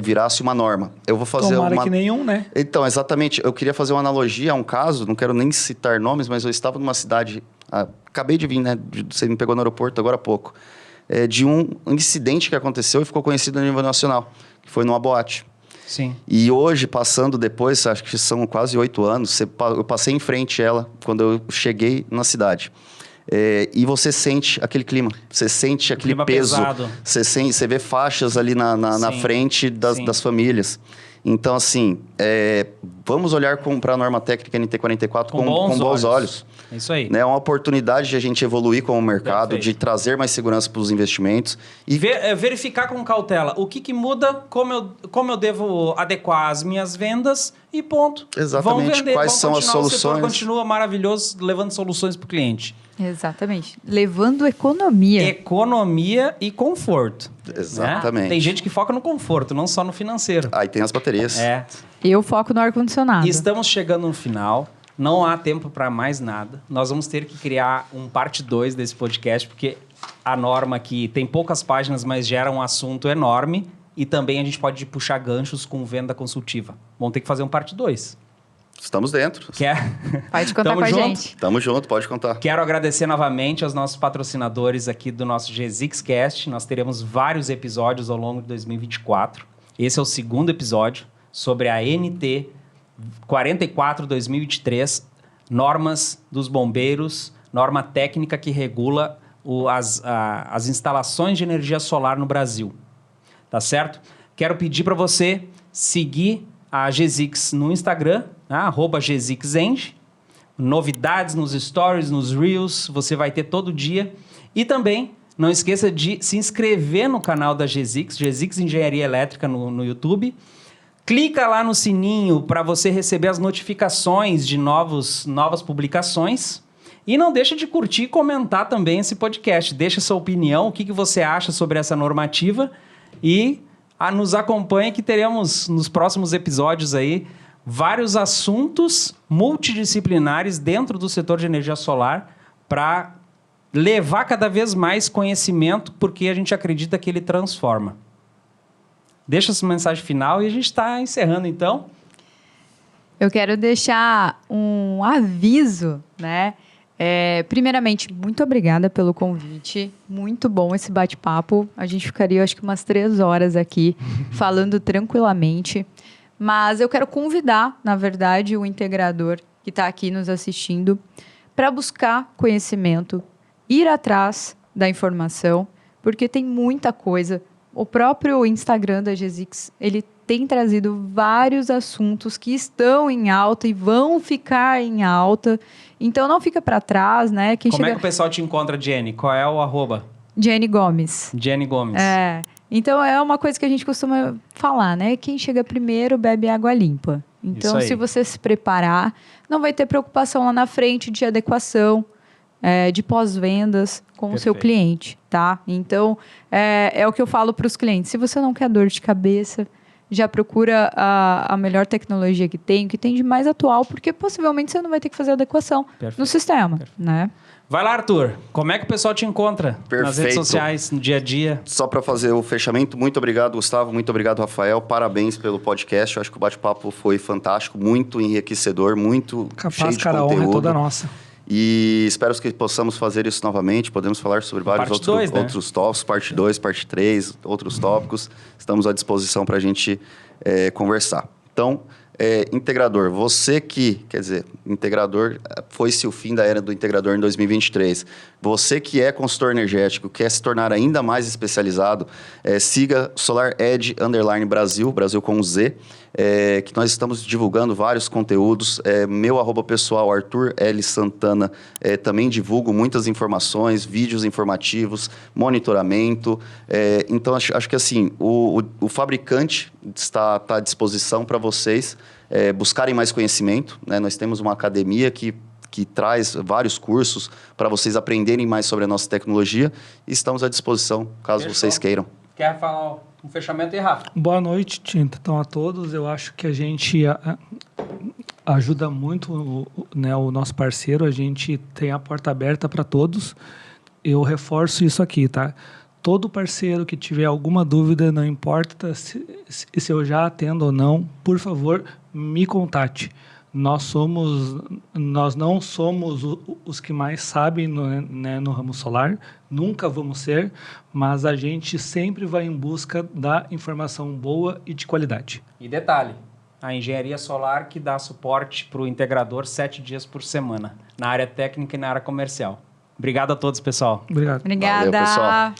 virasse uma norma? Eu vou fazer Tomara que nenhum, né? Então, exatamente. Eu queria fazer uma analogia a um caso, não quero nem citar nomes, mas eu estava numa cidade, acabei de vir, né? Você me pegou no aeroporto agora há pouco, de um incidente que aconteceu e ficou conhecido a nível nacional, que foi numa boate. Sim. E hoje, passando depois, acho que são quase 8 anos, eu passei em frente a ela quando eu cheguei na cidade. E você sente aquele clima, você sente aquele clima peso. Pesado. Você vê faixas ali na frente das famílias. Então, assim, vamos olhar para a norma técnica NT44 com bons olhos. É isso aí. É uma oportunidade de a gente evoluir como mercado, Perfeito. de trazer mais segurança para os investimentos. E verificar com cautela o que muda, como eu devo adequar as minhas vendas e ponto. Exatamente. Vão vender, Quais são as soluções? O setor continua maravilhoso, levando soluções para o cliente. Exatamente. Levando economia. Economia e conforto. Exatamente. Né? Tem gente que foca no conforto, não só no financeiro. Aí tem as baterias. Eu foco no ar-condicionado. Estamos chegando no final. Não há tempo para mais nada. Nós vamos ter que criar um parte 2 desse podcast, porque a norma aqui tem poucas páginas, mas gera um assunto enorme. E também a gente pode puxar ganchos com venda consultiva. Vamos ter que fazer um parte 2. Estamos dentro. Pode contar com a gente. Tamo junto, pode contar. Quero agradecer novamente aos nossos patrocinadores aqui do nosso GZixCast. Nós teremos vários episódios ao longo de 2024. Esse é o 2º episódio sobre a NT 44/2023, normas dos bombeiros, norma técnica que regula as instalações de energia solar no Brasil. Tá certo? Quero pedir para você seguir a GZix no Instagram, @GZixEng. Novidades nos stories, nos reels, você vai ter todo dia. E também não esqueça de se inscrever no canal da GZix Engenharia Elétrica no YouTube. Clica lá no sininho para você receber as notificações de novas publicações. E não deixa de curtir e comentar também esse podcast. Deixa sua opinião, o que você acha sobre essa normativa. E nos acompanhe que teremos nos próximos episódios aí vários assuntos multidisciplinares dentro do setor de energia solar para levar cada vez mais conhecimento, porque a gente acredita que ele transforma. Deixa sua mensagem final e a gente está encerrando, então. Eu quero deixar um aviso, né? Primeiramente, muito obrigada pelo convite. Muito bom esse bate-papo. A gente ficaria, acho que, umas 3 horas aqui falando tranquilamente. Mas eu quero convidar, na verdade, o integrador que está aqui nos assistindo para buscar conhecimento, ir atrás da informação, porque tem muita coisa. O próprio Instagram da GZix, ele tem trazido vários assuntos que estão em alta e vão ficar em alta. Então, não fica para trás, né? Como é que o pessoal te encontra, Jenny? Qual é o @? Jenny Gomes. Jenny Gomes. Então, é uma coisa que a gente costuma falar, né? Quem chega primeiro bebe água limpa. Então, se você se preparar, não vai ter preocupação lá na frente de adequação, de pós-vendas com o seu cliente, tá? Então, é o que eu falo para os clientes. Se você não quer dor de cabeça, já procura a melhor tecnologia que tem de mais atual, porque possivelmente você não vai ter que fazer adequação no sistema, né? Vai lá, Arthur. Como é que o pessoal te encontra nas redes Perfeito. sociais, no dia a dia? Só para fazer o fechamento, muito obrigado, Gustavo, muito obrigado, Rafael. Parabéns pelo podcast. Eu acho que o bate-papo foi fantástico, muito enriquecedor, muito cheio Capaz, de cara, a conteúdo. honra é toda nossa. E espero que possamos fazer isso novamente. Podemos falar sobre vários Parte dois, né? outros tópicos, parte 2, parte 3, outros tópicos. Estamos à disposição para a gente conversar. Então, integrador, você que, quer dizer, integrador, foi-se o fim da era do integrador em 2023. Você que é consultor energético, quer se tornar ainda mais especializado, siga SolarEdge _Brasil, Brasil com Z, que nós estamos divulgando vários conteúdos. Meu @pessoal, Arthur L. Santana, também divulgo muitas informações, vídeos informativos, monitoramento. Então, acho que assim, o fabricante está à disposição para vocês buscarem mais conhecimento, né? Nós temos uma academia que traz vários cursos para vocês aprenderem mais sobre a nossa tecnologia e estamos à disposição, caso Fechou. vocês queiram. Quer falar um fechamento aí, Rafa? Boa noite, Tinta. Então, a todos. Eu acho que a gente ajuda muito, né, o nosso parceiro. A gente tem a porta aberta para todos. Eu reforço isso aqui, tá? Todo parceiro que tiver alguma dúvida, não importa se eu já atendo ou não, por favor, me contate. Nós não somos os que mais sabem no ramo solar, nunca vamos ser, mas a gente sempre vai em busca da informação boa e de qualidade. E detalhe, a engenharia solar que dá suporte para o integrador 7 dias por semana, na área técnica e na área comercial. Obrigado a todos, pessoal. Obrigado. Obrigada. Valeu, pessoal.